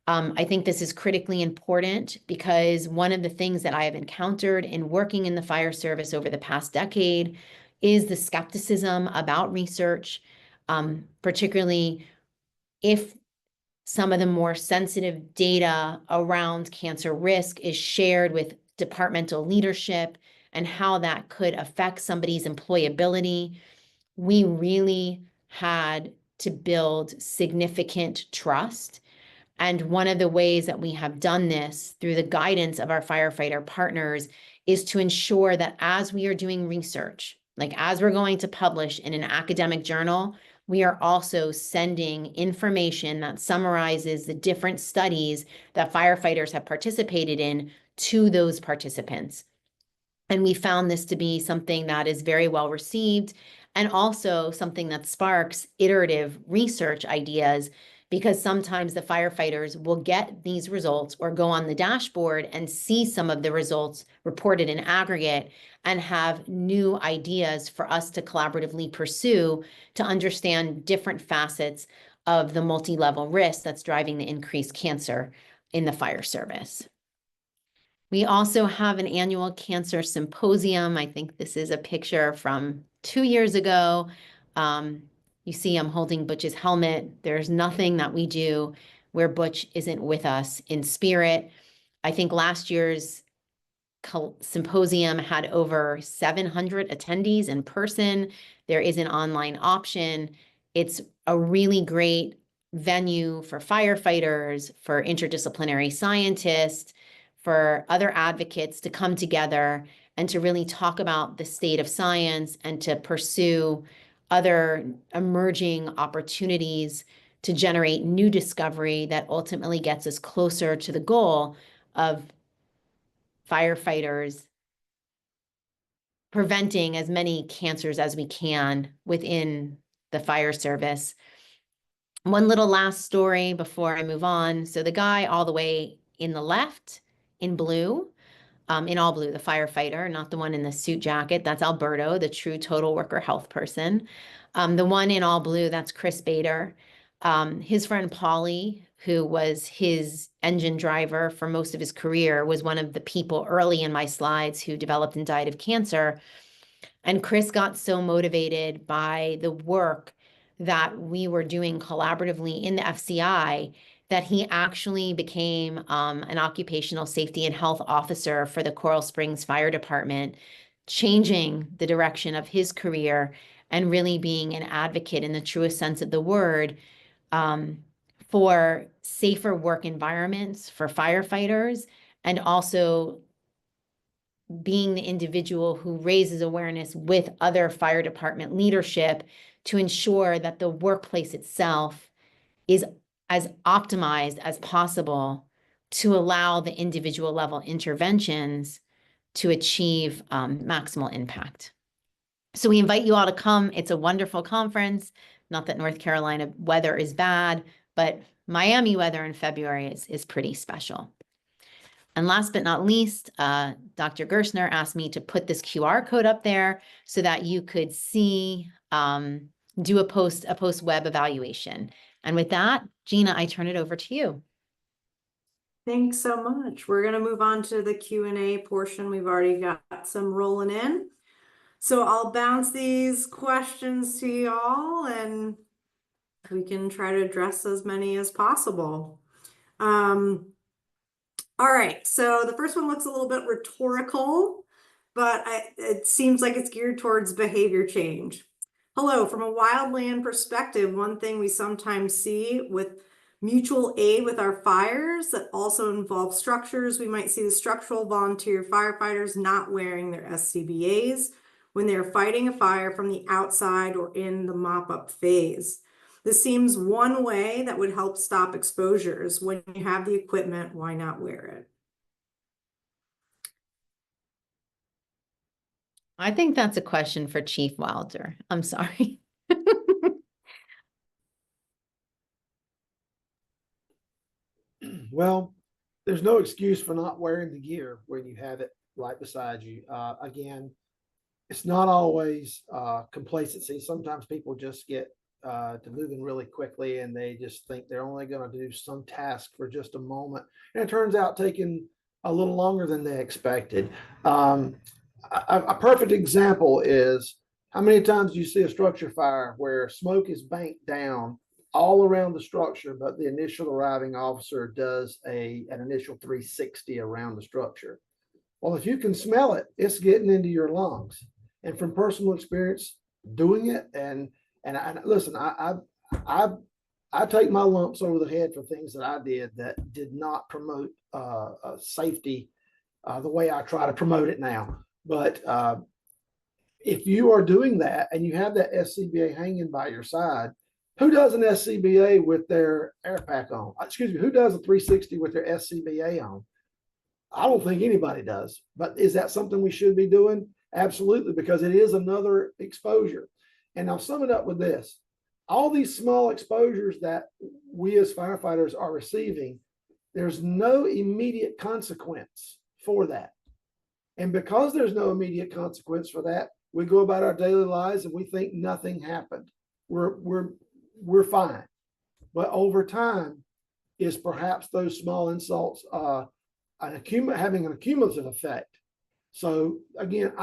I think this is critically important because one of the things that I have encountered in working in the fire service over the past decade is the skepticism about research, particularly if some of the more sensitive data around cancer risk is shared with departmental leadership and how that could affect somebody's employability. We really had to build significant trust. And one of the ways that we have done this through the guidance of our firefighter partners is to ensure that as we are doing research, like as we're going to publish in an academic journal, we are also sending information that summarizes the different studies that firefighters have participated in to those participants. And we found this to be something that is very well received, and also something that sparks iterative research ideas, because sometimes the firefighters will get these results or go on the dashboard and see some of the results reported in aggregate and have new ideas for us to collaboratively pursue to understand different facets of the multi-level risk that's driving the increased cancer in the fire service. We also have an annual cancer symposium. I think this is a picture from 2 years ago. You see I'm holding Butch's helmet. There's nothing that we do where Butch isn't with us in spirit. I think last year's symposium had over 700 attendees in person. There is an online option. It's a really great venue for firefighters, for interdisciplinary scientists, for other advocates to come together and to really talk about the state of science and to pursue other emerging opportunities to generate new discovery that ultimately gets us closer to the goal of firefighters preventing as many cancers as we can within the fire service. One little last story before I move on. So the guy all the way in the left in blue, in all blue, the firefighter, not the one in the suit jacket, that's Alberto, the true total worker health person. The one in all blue, that's Chris Bader. His friend Polly, who was his engine driver for most of his career, was one of the people early in my slides who developed and died of cancer. And Chris got so motivated by the work that we were doing collaboratively in the FCI that he actually became an occupational safety and health officer for the Coral Springs Fire Department, changing the direction of his career and really being an advocate in the truest sense of the word for safer work environments for firefighters, and also being the individual who raises awareness with other fire department leadership to ensure that the workplace itself is as optimized as possible to allow the individual level interventions to achieve maximal impact. So we invite you all to come. It's a wonderful conference. Not that North Carolina weather is bad, but Miami weather in February is pretty special. And last but not least, Dr. Gerstner asked me to put this QR code up there so that you could see, do a post web evaluation. And with that, Gina, I turn it over to you. Thanks so much. We're going to move on to the Q&A portion. We've already got some rolling in. So I'll bounce these questions to y'all and we can try to address as many as possible. All right, so the first one looks a little bit rhetorical, but it seems like it's geared towards behavior change. Hello, from a wildland perspective, one thing we sometimes see with mutual aid with our fires that also involve structures, we might see the structural volunteer firefighters not wearing their SCBAs when they're fighting a fire from the outside or in the mop-up phase. This seems one way that would help stop exposures. When you have the equipment, why not wear it? I think that's a question for Chief Wilder. I'm sorry. Well, there's no excuse for not wearing the gear when you have it right beside you. Again, it's not always complacency. Sometimes people just get to moving really quickly and they just think they're only going to do some task for just a moment. And it turns out taking a little longer than they expected. A perfect example is how many times do you see a structure fire where smoke is banked down all around the structure, but the initial arriving officer does an initial 360 around the structure. Well, if you can smell it, it's getting into your lungs. And from personal experience doing it, and listen, I take my lumps over the head for things that I did not promote safety the way I try to promote it now. But if you are doing that and you have that SCBA hanging by your side, who does an SCBA with their air pack on? Excuse me, who does a 360 with their SCBA on? I don't think anybody does, but is that something we should be doing? Absolutely, because it is another exposure. And I'll sum it up with this. All these small exposures that we as firefighters are receiving, there's no immediate consequence for that. And because there's no immediate consequence for that, we go about our daily lives and we think nothing happened. We're fine. But over time is perhaps those small insults having an accumulative effect. So again,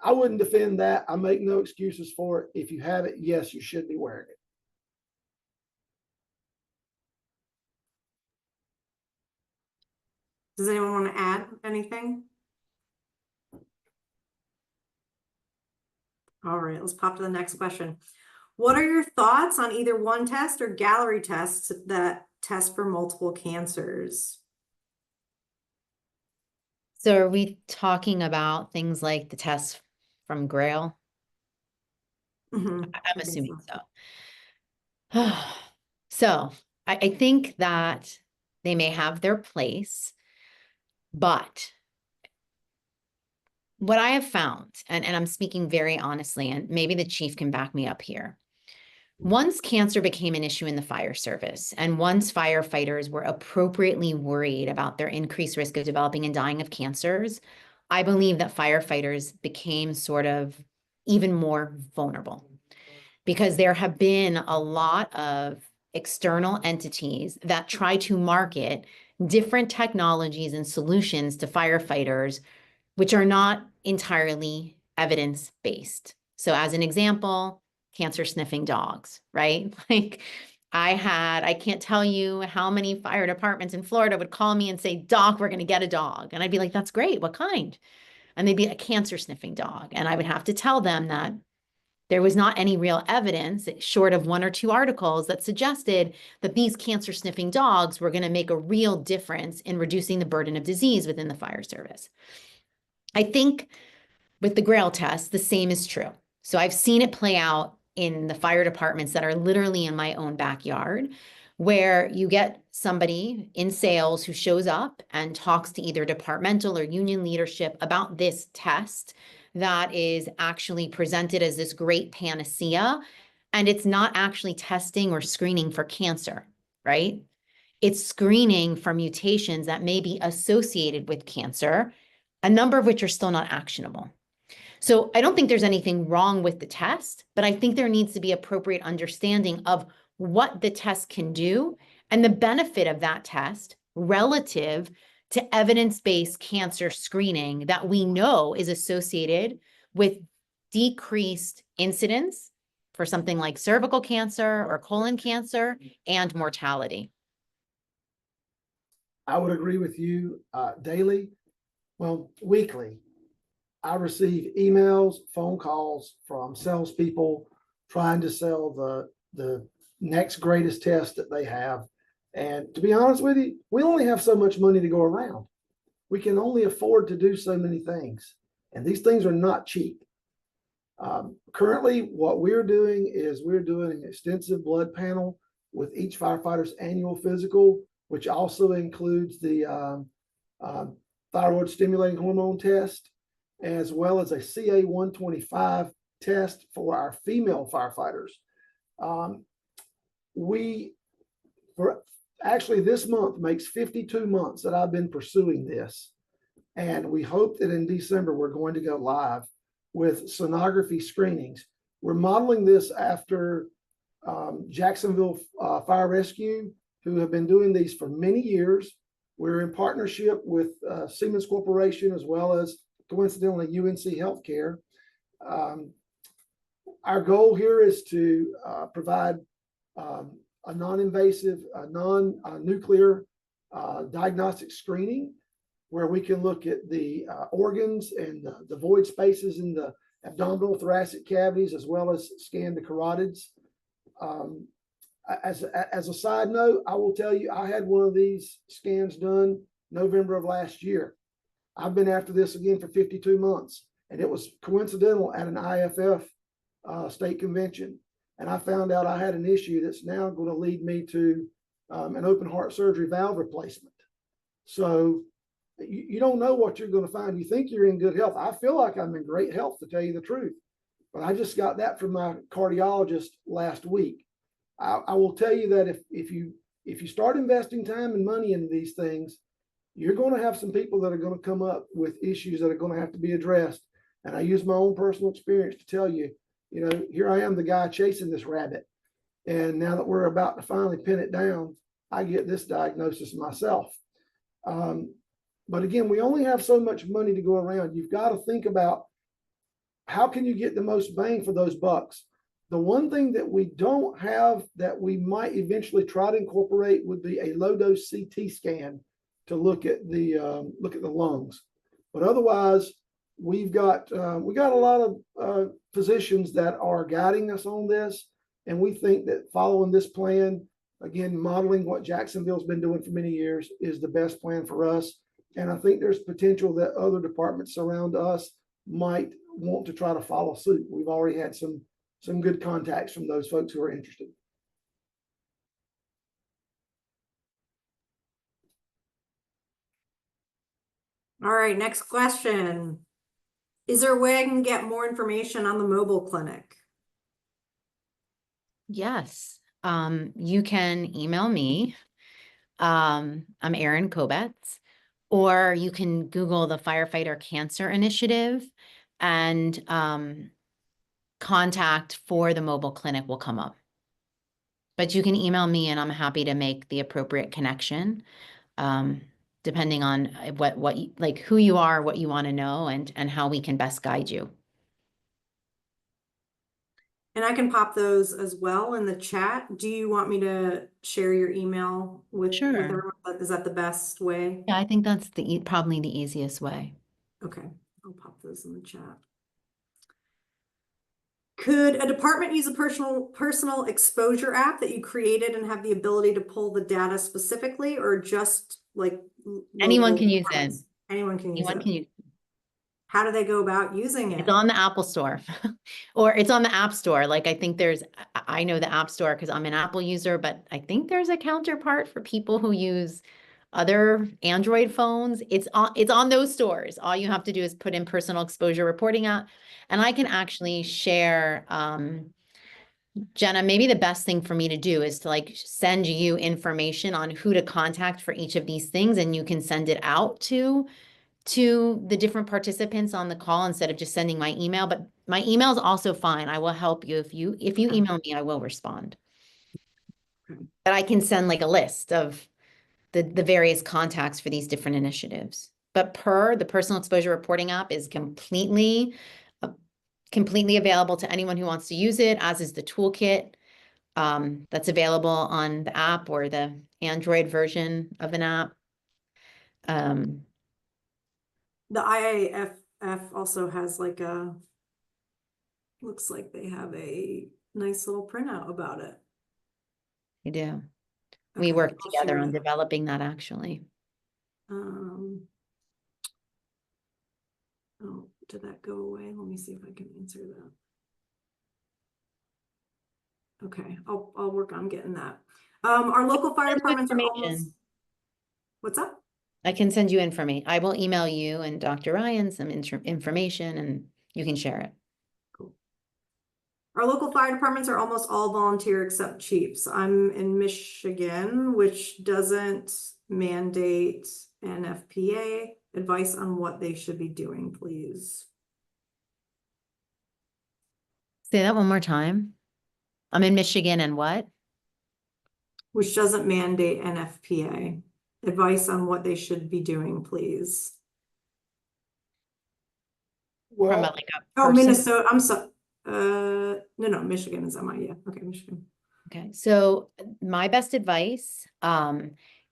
I wouldn't defend that. I make no excuses for it. If you have it, yes, you should be wearing it. Does anyone want to add anything? All right, let's pop to the next question. What are your thoughts on either one test or gallery tests that test for multiple cancers? So are we talking about things like the tests from Grail? Mhm, I'm I think assuming so. so. So I think that they may have their place, but what I have found, and I'm speaking very honestly, and maybe the chief can back me up here. Once cancer became an issue in the fire service, and once firefighters were appropriately worried about their increased risk of developing and dying of cancers, I believe that firefighters became sort of even more vulnerable because there have been a lot of external entities that try to market different technologies and solutions to firefighters, which are not entirely evidence-based. So as an example, cancer sniffing dogs, right? Like I can't tell you how many fire departments in Florida would call me and say, Doc, we're going to get a dog. And I'd be like, that's great. What kind? And they'd be a cancer sniffing dog. And I would have to tell them that there was not any real evidence, short of one or two articles, that suggested that these cancer sniffing dogs were going to make a real difference in reducing the burden of disease within the fire service. I think with the Grail test, the same is true. So I've seen it play out in the fire departments that are literally in my own backyard, where you get somebody in sales who shows up and talks to either departmental or union leadership about this test that is actually presented as this great panacea, and it's not actually testing or screening for cancer, right? It's screening for mutations that may be associated with cancer, a number of which are still not actionable. So I don't think there's anything wrong with the test, but I think there needs to be appropriate understanding of what the test can do and the benefit of that test relative to evidence-based cancer screening that we know is associated with decreased incidence for something like cervical cancer or colon cancer and mortality. I would agree with you daily, well, weekly. I receive emails, phone calls from salespeople trying to sell the next greatest test that they have. And to be honest with you, we only have so much money to go around. We can only afford to do so many things. And these things are not cheap. Currently, what we're doing is we're doing an extensive blood panel with each firefighter's annual physical, which also includes the thyroid stimulating hormone test, as well as a CA 125 test for our female firefighters. Actually, this month makes 52 months that I've been pursuing this. And we hope that in December, we're going to go live with sonography screenings. We're modeling this after Jacksonville Fire Rescue, who have been doing these for many years. We're in partnership with Siemens Corporation, as well as coincidentally UNC Healthcare. Our goal here is to provide a non-invasive, non-nuclear diagnostic screening, where we can look at the organs and the void spaces in the abdominal thoracic cavities, as well as scan the carotids. As a side note, I will tell you, I had one of these scans done November of last year. I've been after this again for 52 months, and it was coincidental at an IFF state convention. And I found out I had an issue that's now going to lead me to an open heart surgery valve replacement. So you don't know what you're going to find. You think you're in good health. I feel like I'm in great health, to tell you the truth. But I just got that from my cardiologist last week. I will tell you that if you start investing time and money into these things, you're going to have some people that are going to come up with issues that are going to have to be addressed. And I use my own personal experience to tell you, here I am, the guy chasing this rabbit. And now that we're about to finally pin it down, I get this diagnosis myself. But again, we only have so much money to go around. You've got to think about, how can you get the most bang for those bucks? The one thing that we don't have that we might eventually try to incorporate would be a low dose CT scan to look at the lungs. But otherwise, we got a lot of physicians that are guiding us on this, and we think that following this plan, again, modeling what Jacksonville's been doing for many years, is the best plan for us. And I think there's potential that other departments around us might want to try to follow suit. We've already had some good contacts from those folks who are interested. All right, next question. Is there a way I can get more information on the mobile clinic? Yes, you can email me. I'm Erin Kobetz, or you can Google the Firefighter Cancer Initiative, and contact for the mobile clinic will come up. But you can email me and I'm happy to make the appropriate connection, depending on what like who you are, what you want to know, and how we can best guide you. And I can pop those as well in the chat. Do you want me to share your email with Sure. everyone? Is that the best way? Yeah, I think that's probably the easiest way. Okay, I'll pop those in the chat. Could a department use a personal exposure app that you created and have the ability to pull the data specifically, or just like Anyone local can use it. departments? Anyone can use Anyone it. can use it. How do they go about using it? It's on the Apple Store or it's on the App Store. Like I think I know the App Store because I'm an Apple user, but I think there's a counterpart for people who use other Android phones. It's on those stores. All you have to do is put in personal exposure reporting app, and I can actually share, Jenna, maybe the best thing for me to do is to like send you information on who to contact for each of these things, and you can send it out to the different participants on the call instead of just sending my email. But my email is also fine. I will help you. If you email me, I will respond. Okay. But I can send like a list of the various contacts for these different initiatives. But the personal exposure reporting app is completely available to anyone who wants to use it, as is the toolkit that's available on the app or the Android version of an app. The IAFF also has like looks like they have a nice little printout about it. You do. We Okay, work I'll together share on that. developing that actually. Oh, did that go away? Let me see if I can answer that. Okay, I'll work on getting that. Our local fire departments are almost. What's up? I can send you information. I will email you and Dr. Ryan some information, and you can share it. Cool. Our local fire departments are almost all volunteer except chiefs. I'm in Michigan, which doesn't mandate NFPA. Advice on what they should be doing, please. Say that one more time. I'm in Michigan and what? Which doesn't mandate NFPA. Advice on what they should be doing, please. Well, From like a Oh, person? Minnesota. I'm sorry. No, Michigan is MI. Yeah. Okay, Michigan. Okay, so my best advice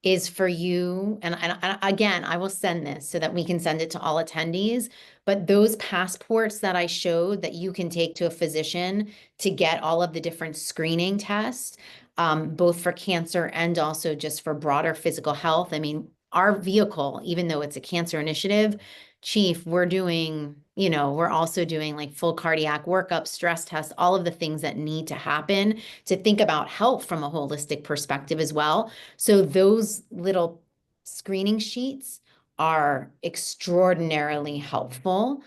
is for you, and again, I will send this so that we can send it to all attendees, but those passports that I showed that you can take to a physician to get all of the different screening tests, both for cancer and also just for broader physical health. I mean, our vehicle, even though it's a cancer initiative, Chief, we're doing, we're also doing like full cardiac workup, stress tests, all of the things that need to happen to think about health from a holistic perspective as well. So those little screening sheets are extraordinarily helpful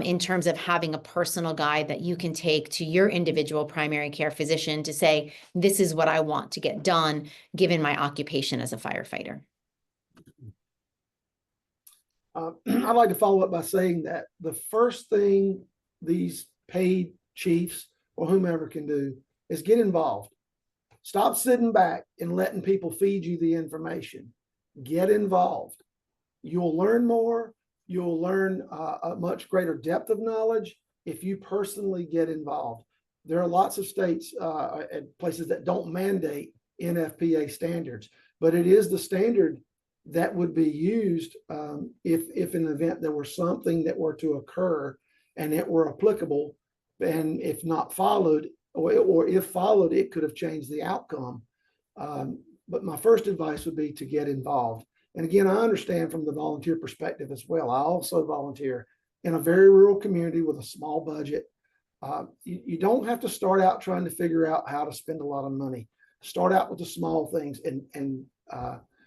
in terms of having a personal guide that you can take to your individual primary care physician to say, this is what I want to get done given my occupation as a firefighter. I'd like to follow up by saying that the first thing these paid chiefs or whomever can do is get involved. Stop sitting back and letting people feed you the information. Get involved. You'll learn more. You'll learn a much greater depth of knowledge if you personally get involved. There are lots of states and places that don't mandate NFPA standards, but it is the standard that would be used if in the event there were something that were to occur and it were applicable, and if not followed, or if followed, it could have changed the outcome. But my first advice would be to get involved. And again, I understand from the volunteer perspective as well. I also volunteer in a very rural community with a small budget. You don't have to start out trying to figure out how to spend a lot of money. Start out with the small things. And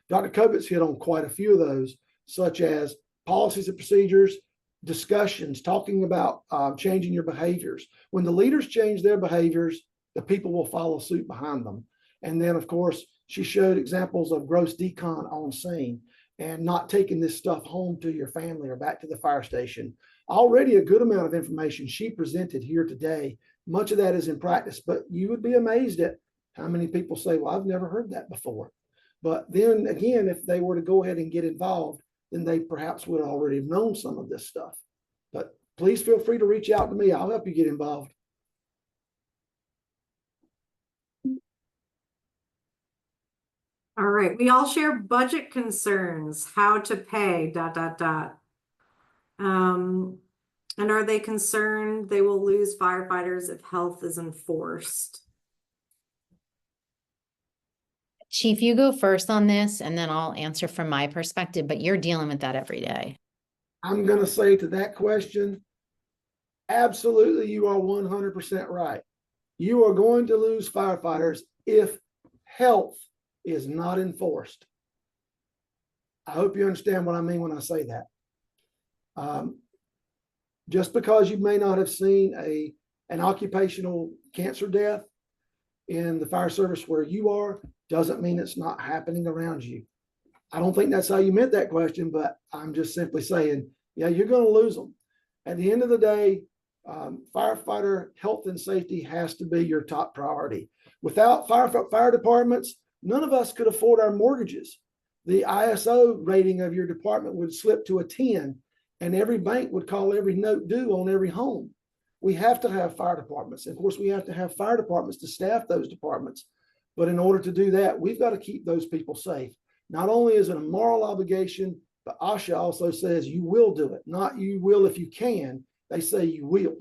Dr. Kovitz hit on quite a few of those, such as policies and procedures, discussions, talking about changing your behaviors. When the leaders change their behaviors, the people will follow suit behind them. And then, of course, she showed examples of gross decon on scene and not taking this stuff home to your family or back to the fire station. Already a good amount of information she presented here today. Much of that is in practice, but you would be amazed at how many people say, well, I've never heard that before. But then again, if they were to go ahead and get involved, then they perhaps would already have known some of this stuff. But please feel free to reach out to me. I'll help you get involved. All right, we all share budget concerns, how to pay, ... And are they concerned they will lose firefighters if health is enforced? Chief, you go first on this, and then I'll answer from my perspective, but you're dealing with that every day. I'm going to say to that question, absolutely, you are 100% right. You are going to lose firefighters if health is not enforced. I hope you understand what I mean when I say that. Just because you may not have seen an occupational cancer death in the fire service where you are, doesn't mean it's not happening around you. I don't think that's how you meant that question, but I'm just simply saying, yeah, you're going to lose them. At the end of the day, firefighter health and safety has to be your top priority. Without fire departments, none of us could afford our mortgages. The ISO rating of your department would slip to a 10, and every bank would call every note due on every home. We have to have fire departments. Of course, we have to have fire departments to staff those departments. But in order to do that, we've got to keep those people safe. Not only is it a moral obligation, but OSHA also says you will do it, not you will if you can. They say you will.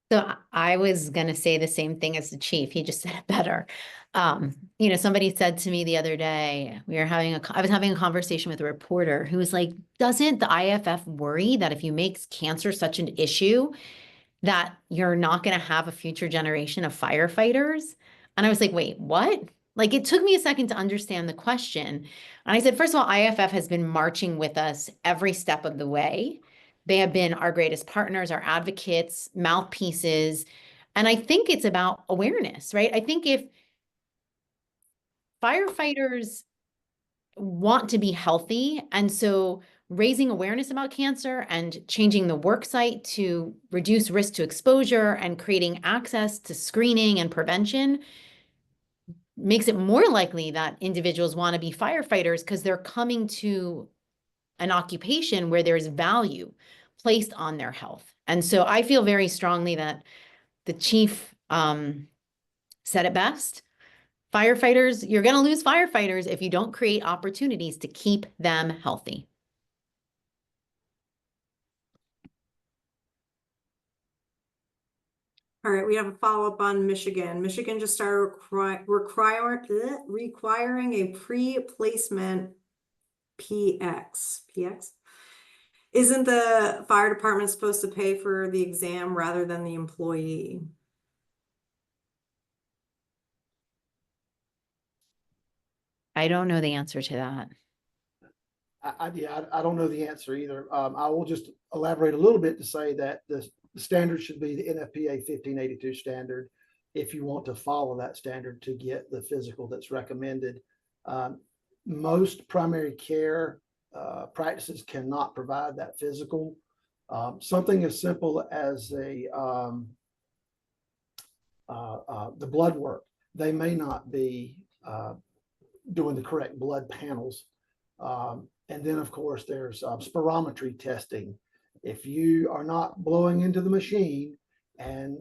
So I was going to say the same thing as the chief. He just said it better. Somebody said to me the other day, I was having a conversation with a reporter who was like, doesn't the IFF worry that if you make cancer such an issue, that you're not going to have a future generation of firefighters? And I was like, wait, what? Like, it took me a second to understand the question. And I said, first of all, IFF has been marching with us every step of the way. They have been our greatest partners, our advocates, mouthpieces. And I think it's about awareness, right? I think if firefighters want to be healthy, and so raising awareness about cancer and changing the work site to reduce risk to exposure and creating access to screening and prevention makes it more likely that individuals want to be firefighters because they're coming to an occupation where there's value placed on their health. And so I feel very strongly that the chief said it best. Firefighters, you're going to lose firefighters if you don't create opportunities to keep them healthy. All right, we have a follow-up on Michigan. Michigan just started requiring a pre-placement PX. Isn't the fire department supposed to pay for the exam rather than the employee? I don't know the answer to that. I don't know the answer either. I will just elaborate a little bit to say that the standard should be the NFPA 1582 standard if you want to follow that standard to get the physical that's recommended. Most primary care practices cannot provide that physical. Something as simple as the blood work, they may not be doing the correct blood panels. And then, of course, there's spirometry testing. If you are not blowing into the machine and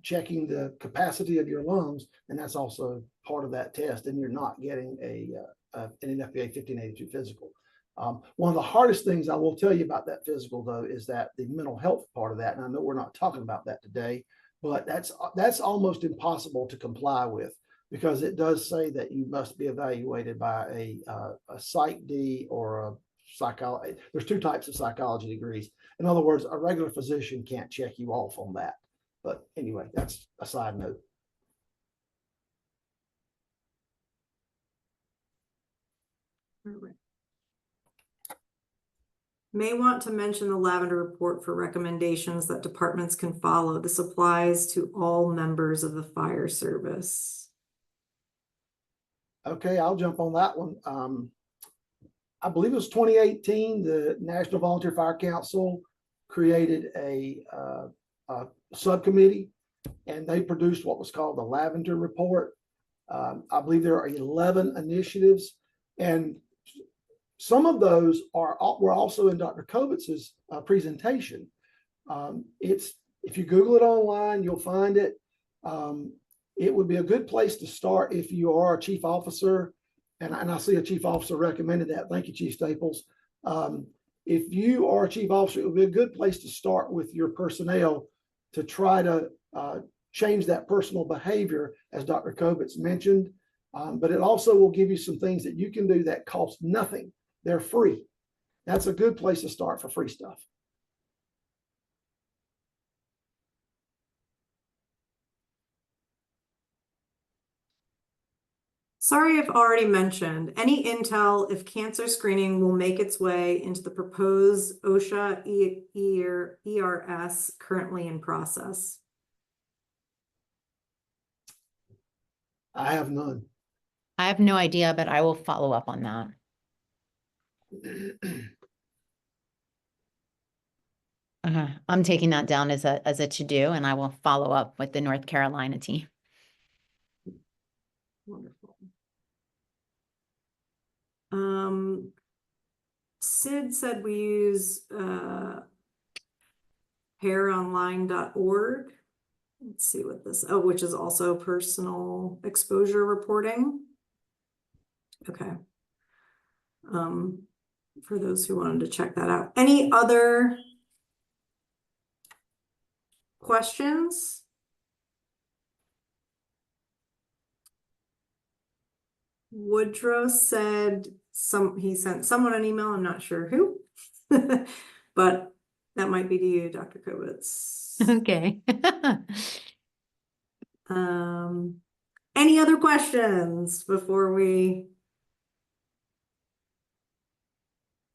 checking the capacity of your lungs, and that's also part of that test, and you're not getting a an NFPA 1582 physical. One of the hardest things I will tell you about that physical, though, is that the mental health part of that, and I know we're not talking about that today, but that's almost impossible to comply with, because it does say that you must be evaluated by a Psych D or a psychology. There's two types of psychology degrees. In other words, a regular physician can't check you off on that. But anyway, that's a side note. May want to mention the Lavender report for recommendations that departments can follow. This applies to all members of the fire service. Okay, I'll jump on that one. I believe it was 2018, the National Volunteer Fire Council created a subcommittee, and they produced what was called the Lavender Report. I believe there are 11 initiatives, and some of those were also in Dr. Kovitz's presentation. If you Google it online, you'll find it. It would be a good place to start if you are a chief officer, and I see a chief officer recommended that. Thank you, Chief Staples. If you are a chief officer, it would be a good place to start with your personnel to try to change that personal behavior, as Dr. Kovitz mentioned. But it also will give you some things that you can do that cost nothing. They're free. That's a good place to start for free stuff. Sorry if already mentioned, any intel if cancer screening will make its way into the proposed OSHA ERS currently in process? I have none. I have no idea, but I will follow up on that. I'm taking that down as a to-do, and I will follow up with the North Carolina team. Wonderful. Sid said we use paironline.org. Let's see what this, which is also personal exposure reporting. Okay. For those who wanted to check that out. Any other questions? Woodrow said he sent someone an email, I'm not sure who, but that might be to you, Dr. Kovitz. Okay. Any other questions before we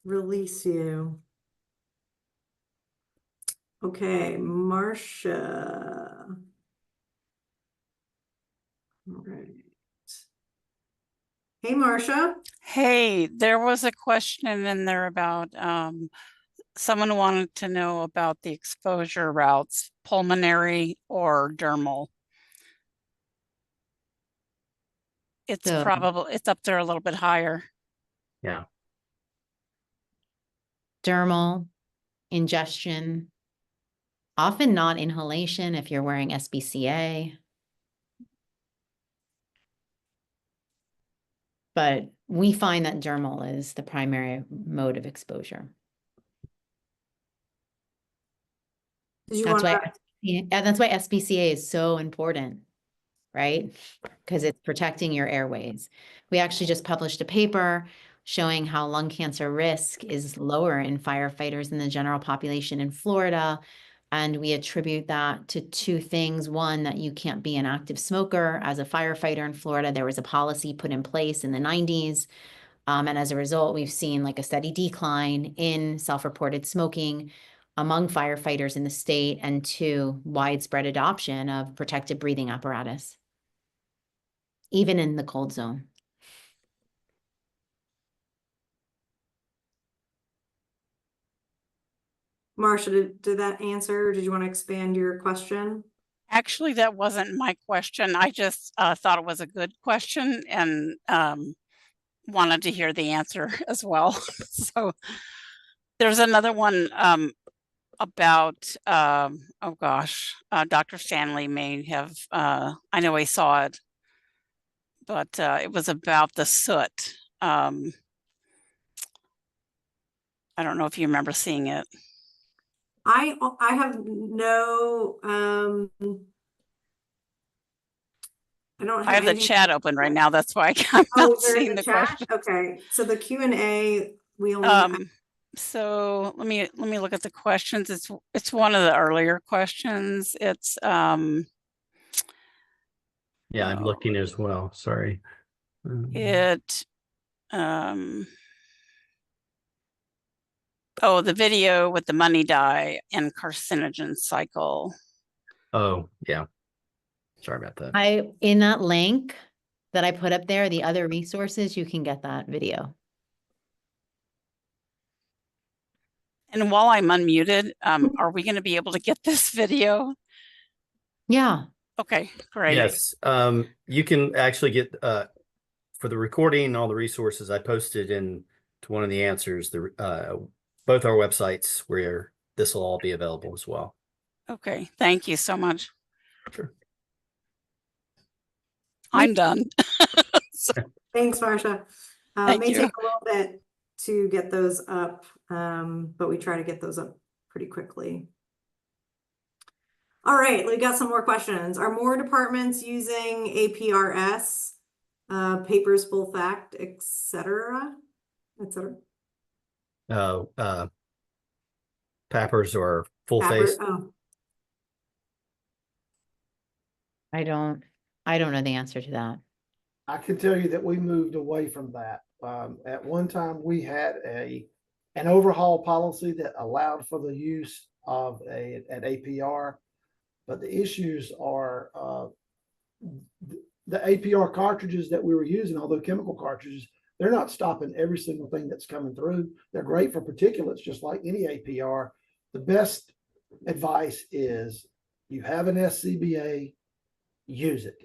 release you? Okay, Marcia. All right. Hey, Marcia. Hey, there was a question in there about someone wanted to know about the exposure routes, pulmonary or dermal. It's it's up there a little bit higher. Yeah. Dermal, ingestion, often not inhalation if you're wearing SBCA. But we find that dermal is the primary mode of exposure. That's why SBCA is so important, right? Because it's protecting your airways. We actually just published a paper showing how lung cancer risk is lower in firefighters than the general population in Florida. And we attribute that to two things. One, that you can't be an active smoker as a firefighter in Florida. There was a policy put in place in the 90s. And as a result, we've seen like a steady decline in self-reported smoking among firefighters in the state, and two, widespread adoption of protective breathing apparatus, even in the cold zone. Marcia, did that answer? Did you want to expand your question? Actually, that wasn't my question. I just thought it was a good question and wanted to hear the answer as well. So there's another one about, oh gosh, Dr. Stanley may have, I know he saw it, but it was about the soot I don't know if you remember seeing it. I have no, I don't I have have the anything. chat open right now. That's why I'm Oh, not they're in seeing the the chat? question. Okay, so the Q&A, we only, So let me look at the questions. It's one of the earlier questions. It's Yeah, I'm oh, looking as well. Sorry. it oh, the video with the money dye and carcinogen cycle. Oh, yeah. Sorry about that. In that link that I put up there, the other resources, you can get that video. And while I'm unmuted, are we going to be able to get this video? Yeah. Okay, great. Yes. You can actually get for the recording and all the resources I posted in to one of the answers, both our websites where this will all be available as well. Okay, thank you so much. Sure. I'm done. thanks, Marsha. Thank May you. take a little bit to get those up, but we try to get those up pretty quickly. All right, we got some more questions. Are more departments using APRS, papers, full fact, etc., etc.? Pappers or full Papper- face. Oh, I don't know the answer to that. I can tell you that we moved away from that. At one time, we had an overhaul policy that allowed for the use of an APR, but the issues are the APR cartridges that we were using, although chemical cartridges, they're not stopping every single thing that's coming through. They're great for particulates, just like any APR. The best advice is you have an SCBA, use it.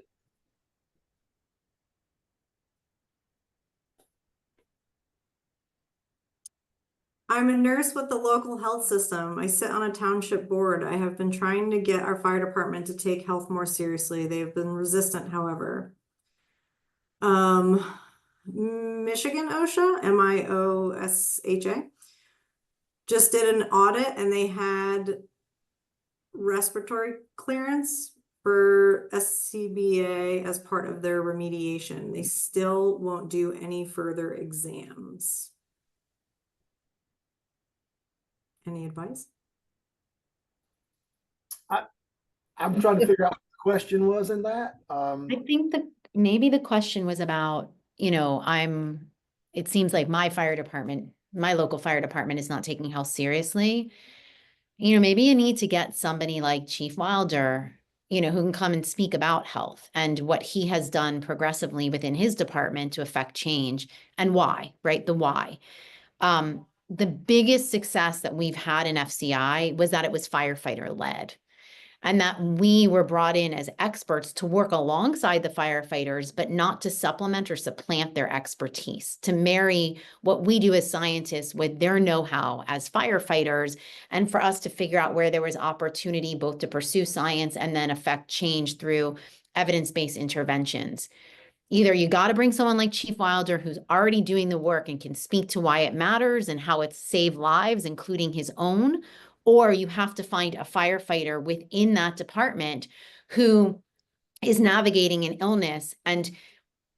I'm a nurse with the local health system. I sit on a township board. I have been trying to get our fire department to take health more seriously. They have been resistant, however. Michigan OSHA, MIOSHA, just did an audit and they had respiratory clearance for SCBA as part of their remediation. They still won't do any further exams. Any advice? I'm trying to figure out what the question was in that. I think maybe the question was about, it seems like my local fire department is not taking health seriously. Maybe you need to get somebody like Chief Wilder, who can come and speak about health and what he has done progressively within his department to affect change and why, right? The why. The biggest success that we've had in FCI was that it was firefighter led. And that we were brought in as experts to work alongside the firefighters, but not to supplement or supplant their expertise, to marry what we do as scientists with their know-how as firefighters, and for us to figure out where there was opportunity both to pursue science and then affect change through evidence-based interventions. Either you got to bring someone like Chief Wilder, who's already doing the work and can speak to why it matters and how it's saved lives, including his own, or you have to find a firefighter within that department who is navigating an illness and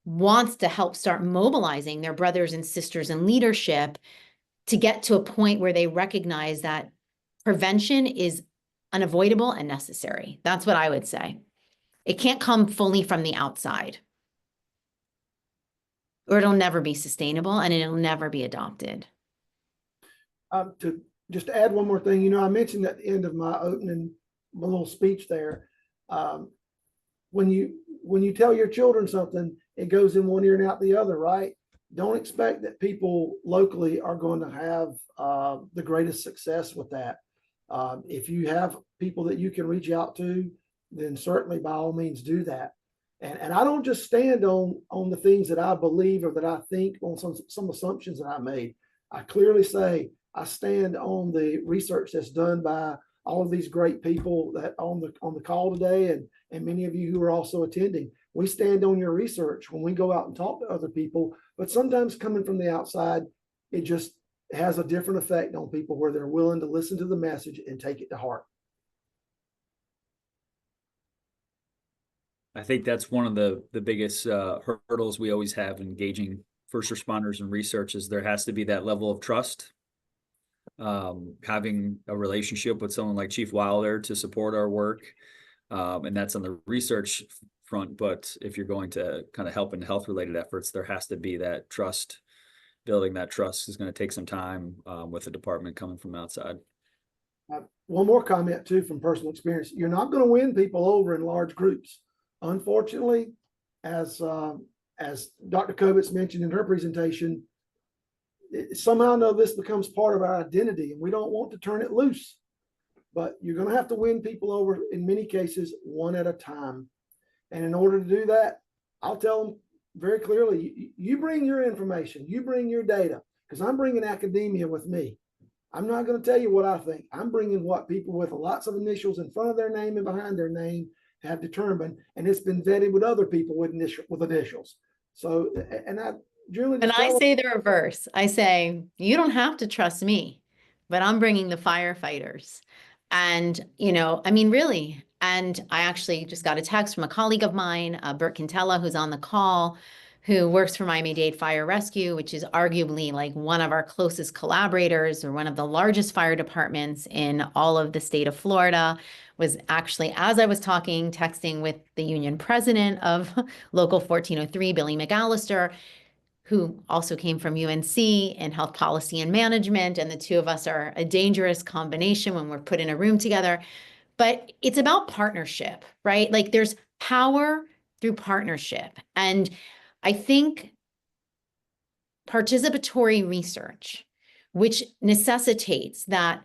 wants to help start mobilizing their brothers and sisters in leadership to get to a point where they recognize that prevention is unavoidable and necessary. That's what I would say. It can't come fully from the outside, or it'll never be sustainable and it'll never be adopted. To just add one more thing, I mentioned at the end of my little speech there, when you tell your children something, it goes in one ear and out the other, right? Don't expect that people locally are going to have the greatest success with that. If you have people that you can reach out to, then certainly by all means do that. And I don't just stand on the things that I believe or that I think on some assumptions that I made. I clearly say I stand on the research that's done by all of these great people that on the call today and many of you who are also attending, we stand on your research when we go out and talk to other people, but sometimes coming from the outside, it just has a different effect on people where they're willing to listen to the message and take it to heart. I think that's one of the biggest hurdles we always have engaging first responders and research is there has to be that level of trust. Having a relationship with someone like Chief Wilder to support our work. And that's on the research front. But if you're going to kind of help in health related efforts, there has to be that trust. Building that trust is going to take some time with the department coming from outside. One more comment too, from personal experience. You're not going to win people over in large groups. Unfortunately, as Dr. Kovitz mentioned in her presentation, somehow or another this becomes part of our identity and we don't want to turn it loose. But you're going to have to win people over in many cases, one at a time. And in order to do that, I'll tell them very clearly, you bring your information, you bring your data, because I'm bringing academia with me. I'm not going to tell you what I think. I'm bringing what people with lots of initials in front of their name and behind their name have determined, and it's been vetted with other people with initials. So, and I say the reverse. I say, you don't have to trust me, but I'm bringing the firefighters. And, you know, I mean, really. And I actually just got a text from a colleague of mine, Bert Quintella, who's on the call, who works for Miami-Dade Fire Rescue, which is arguably like one of our closest collaborators or one of the largest fire departments in all of the state of Florida, was actually, as I was texting with the union president of Local 1403, Billy McAllister, who also came from UNC in health policy and management. And the two of us are a dangerous combination when we're put in a room together. But it's about partnership, right? Like there's power through partnership. And I think participatory research, which necessitates that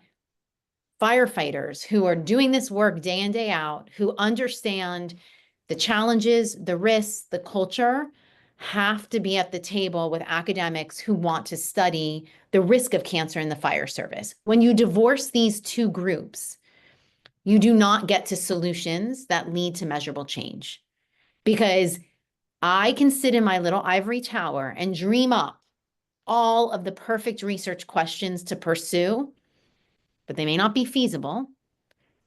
firefighters who are doing this work day in, day out, who understand the challenges, the risks, the culture, have to be at the table with academics who want to study the risk of cancer in the fire service. When you divorce these two groups, you do not get to solutions that lead to measurable change. Because I can sit in my little ivory tower and dream up all of the perfect research questions to pursue, but they may not be feasible,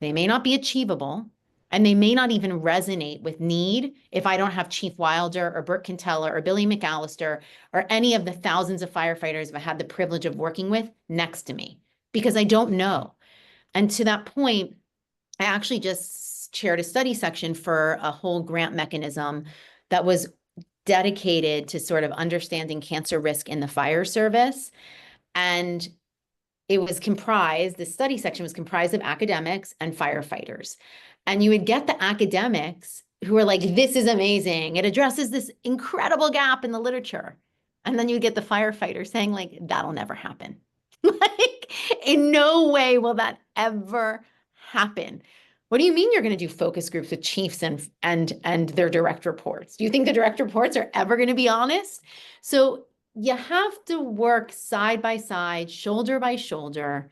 they may not be achievable, and they may not even resonate with need if I don't have Chief Wilder or Bert Quintella or Billy McAllister or any of the thousands of firefighters I've had the privilege of working with next to me, because I don't know. And to that point, I actually just chaired a study section for a whole grant mechanism that was dedicated to sort of understanding cancer risk in the fire service. And it was comprised, the study section was comprised of academics and firefighters. And you would get the academics who were like, this is amazing. It addresses this incredible gap in the literature. And then you get the firefighters saying like, that'll never happen. Like, in no way will that ever happen. What do you mean you're going to do focus groups with chiefs and their direct reports? Do you think the direct reports are ever going to be honest? So you have to work side by side, shoulder by shoulder,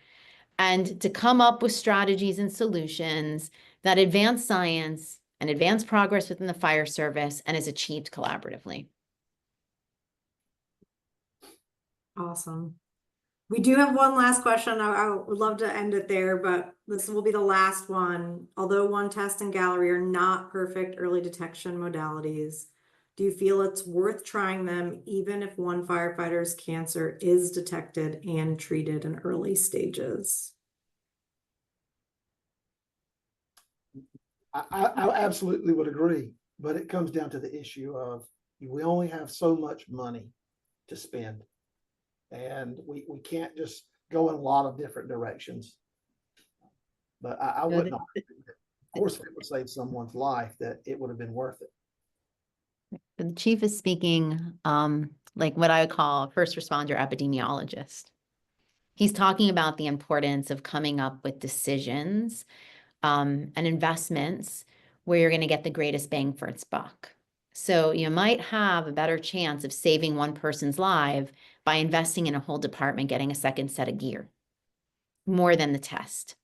and to come up with strategies and solutions that advance science and advance progress within the fire service and is achieved collaboratively. Awesome. We do have one last question. I would love to end it there, but this will be the last one. Although one test and Gallery are not perfect early detection modalities, do you feel it's worth trying them even if one firefighter's cancer is detected and treated in early stages? I absolutely would agree, but it comes down to the issue of we only have so much money to spend. And we can't just go in a lot of different directions. But I would not. Of course, if it would save someone's life, that it would have been worth it. The chief is speaking like what I call a first responder epidemiologist. He's talking about the importance of coming up with decisions and investments where you're going to get the greatest bang for its buck. So you might have a better chance of saving one person's life by investing in a whole department getting a second set of gear, more than the test.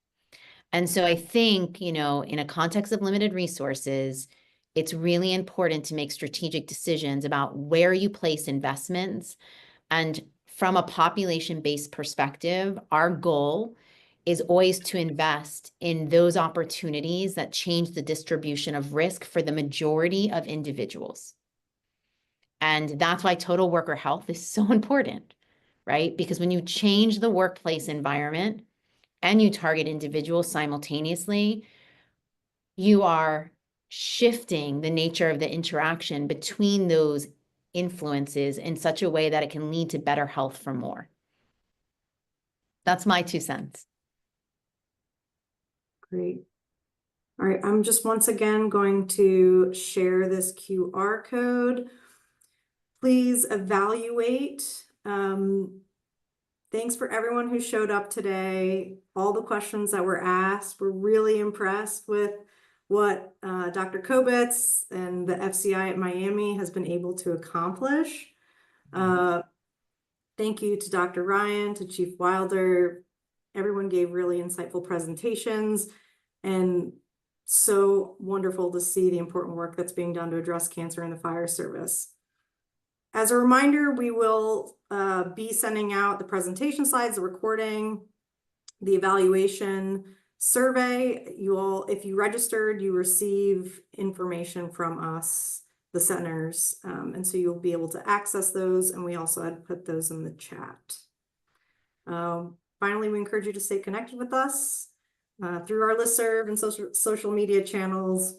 And so I think, in a context of limited resources, it's really important to make strategic decisions about where you place investments. And from a population-based perspective, our goal is always to invest in those opportunities that change the distribution of risk for the majority of individuals. And that's why total worker health is so important, right? Because when you change the workplace environment and you target individuals simultaneously, you are shifting the nature of the interaction between those influences in such a way that it can lead to better health for more. That's my 2 cents. Great. All right, I'm just once again going to share this QR code. Please evaluate. Thanks for everyone who showed up today. All the questions that were asked, we're really impressed with what Dr. Kobitz and the FCI at Miami has been able to accomplish. Thank you to Dr. Ryan, to Chief Wilder. Everyone gave really insightful presentations, and so wonderful to see the important work that's being done to address cancer in the fire service. As a reminder, we will be sending out the presentation slides, the recording, the evaluation survey. You all, if you registered, you receive information from us, the centers, and so you'll be able to access those, and we also had put those in the chat. Finally, we encourage you to stay connected with us through our listserv and social media channels.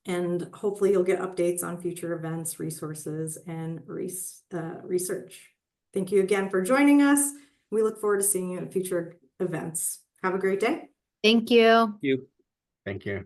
And hopefully you'll get updates on future events, resources, and research. Thank you again for joining us. We look forward to seeing you at future events. Have a great day. Thank you. You. Thank you.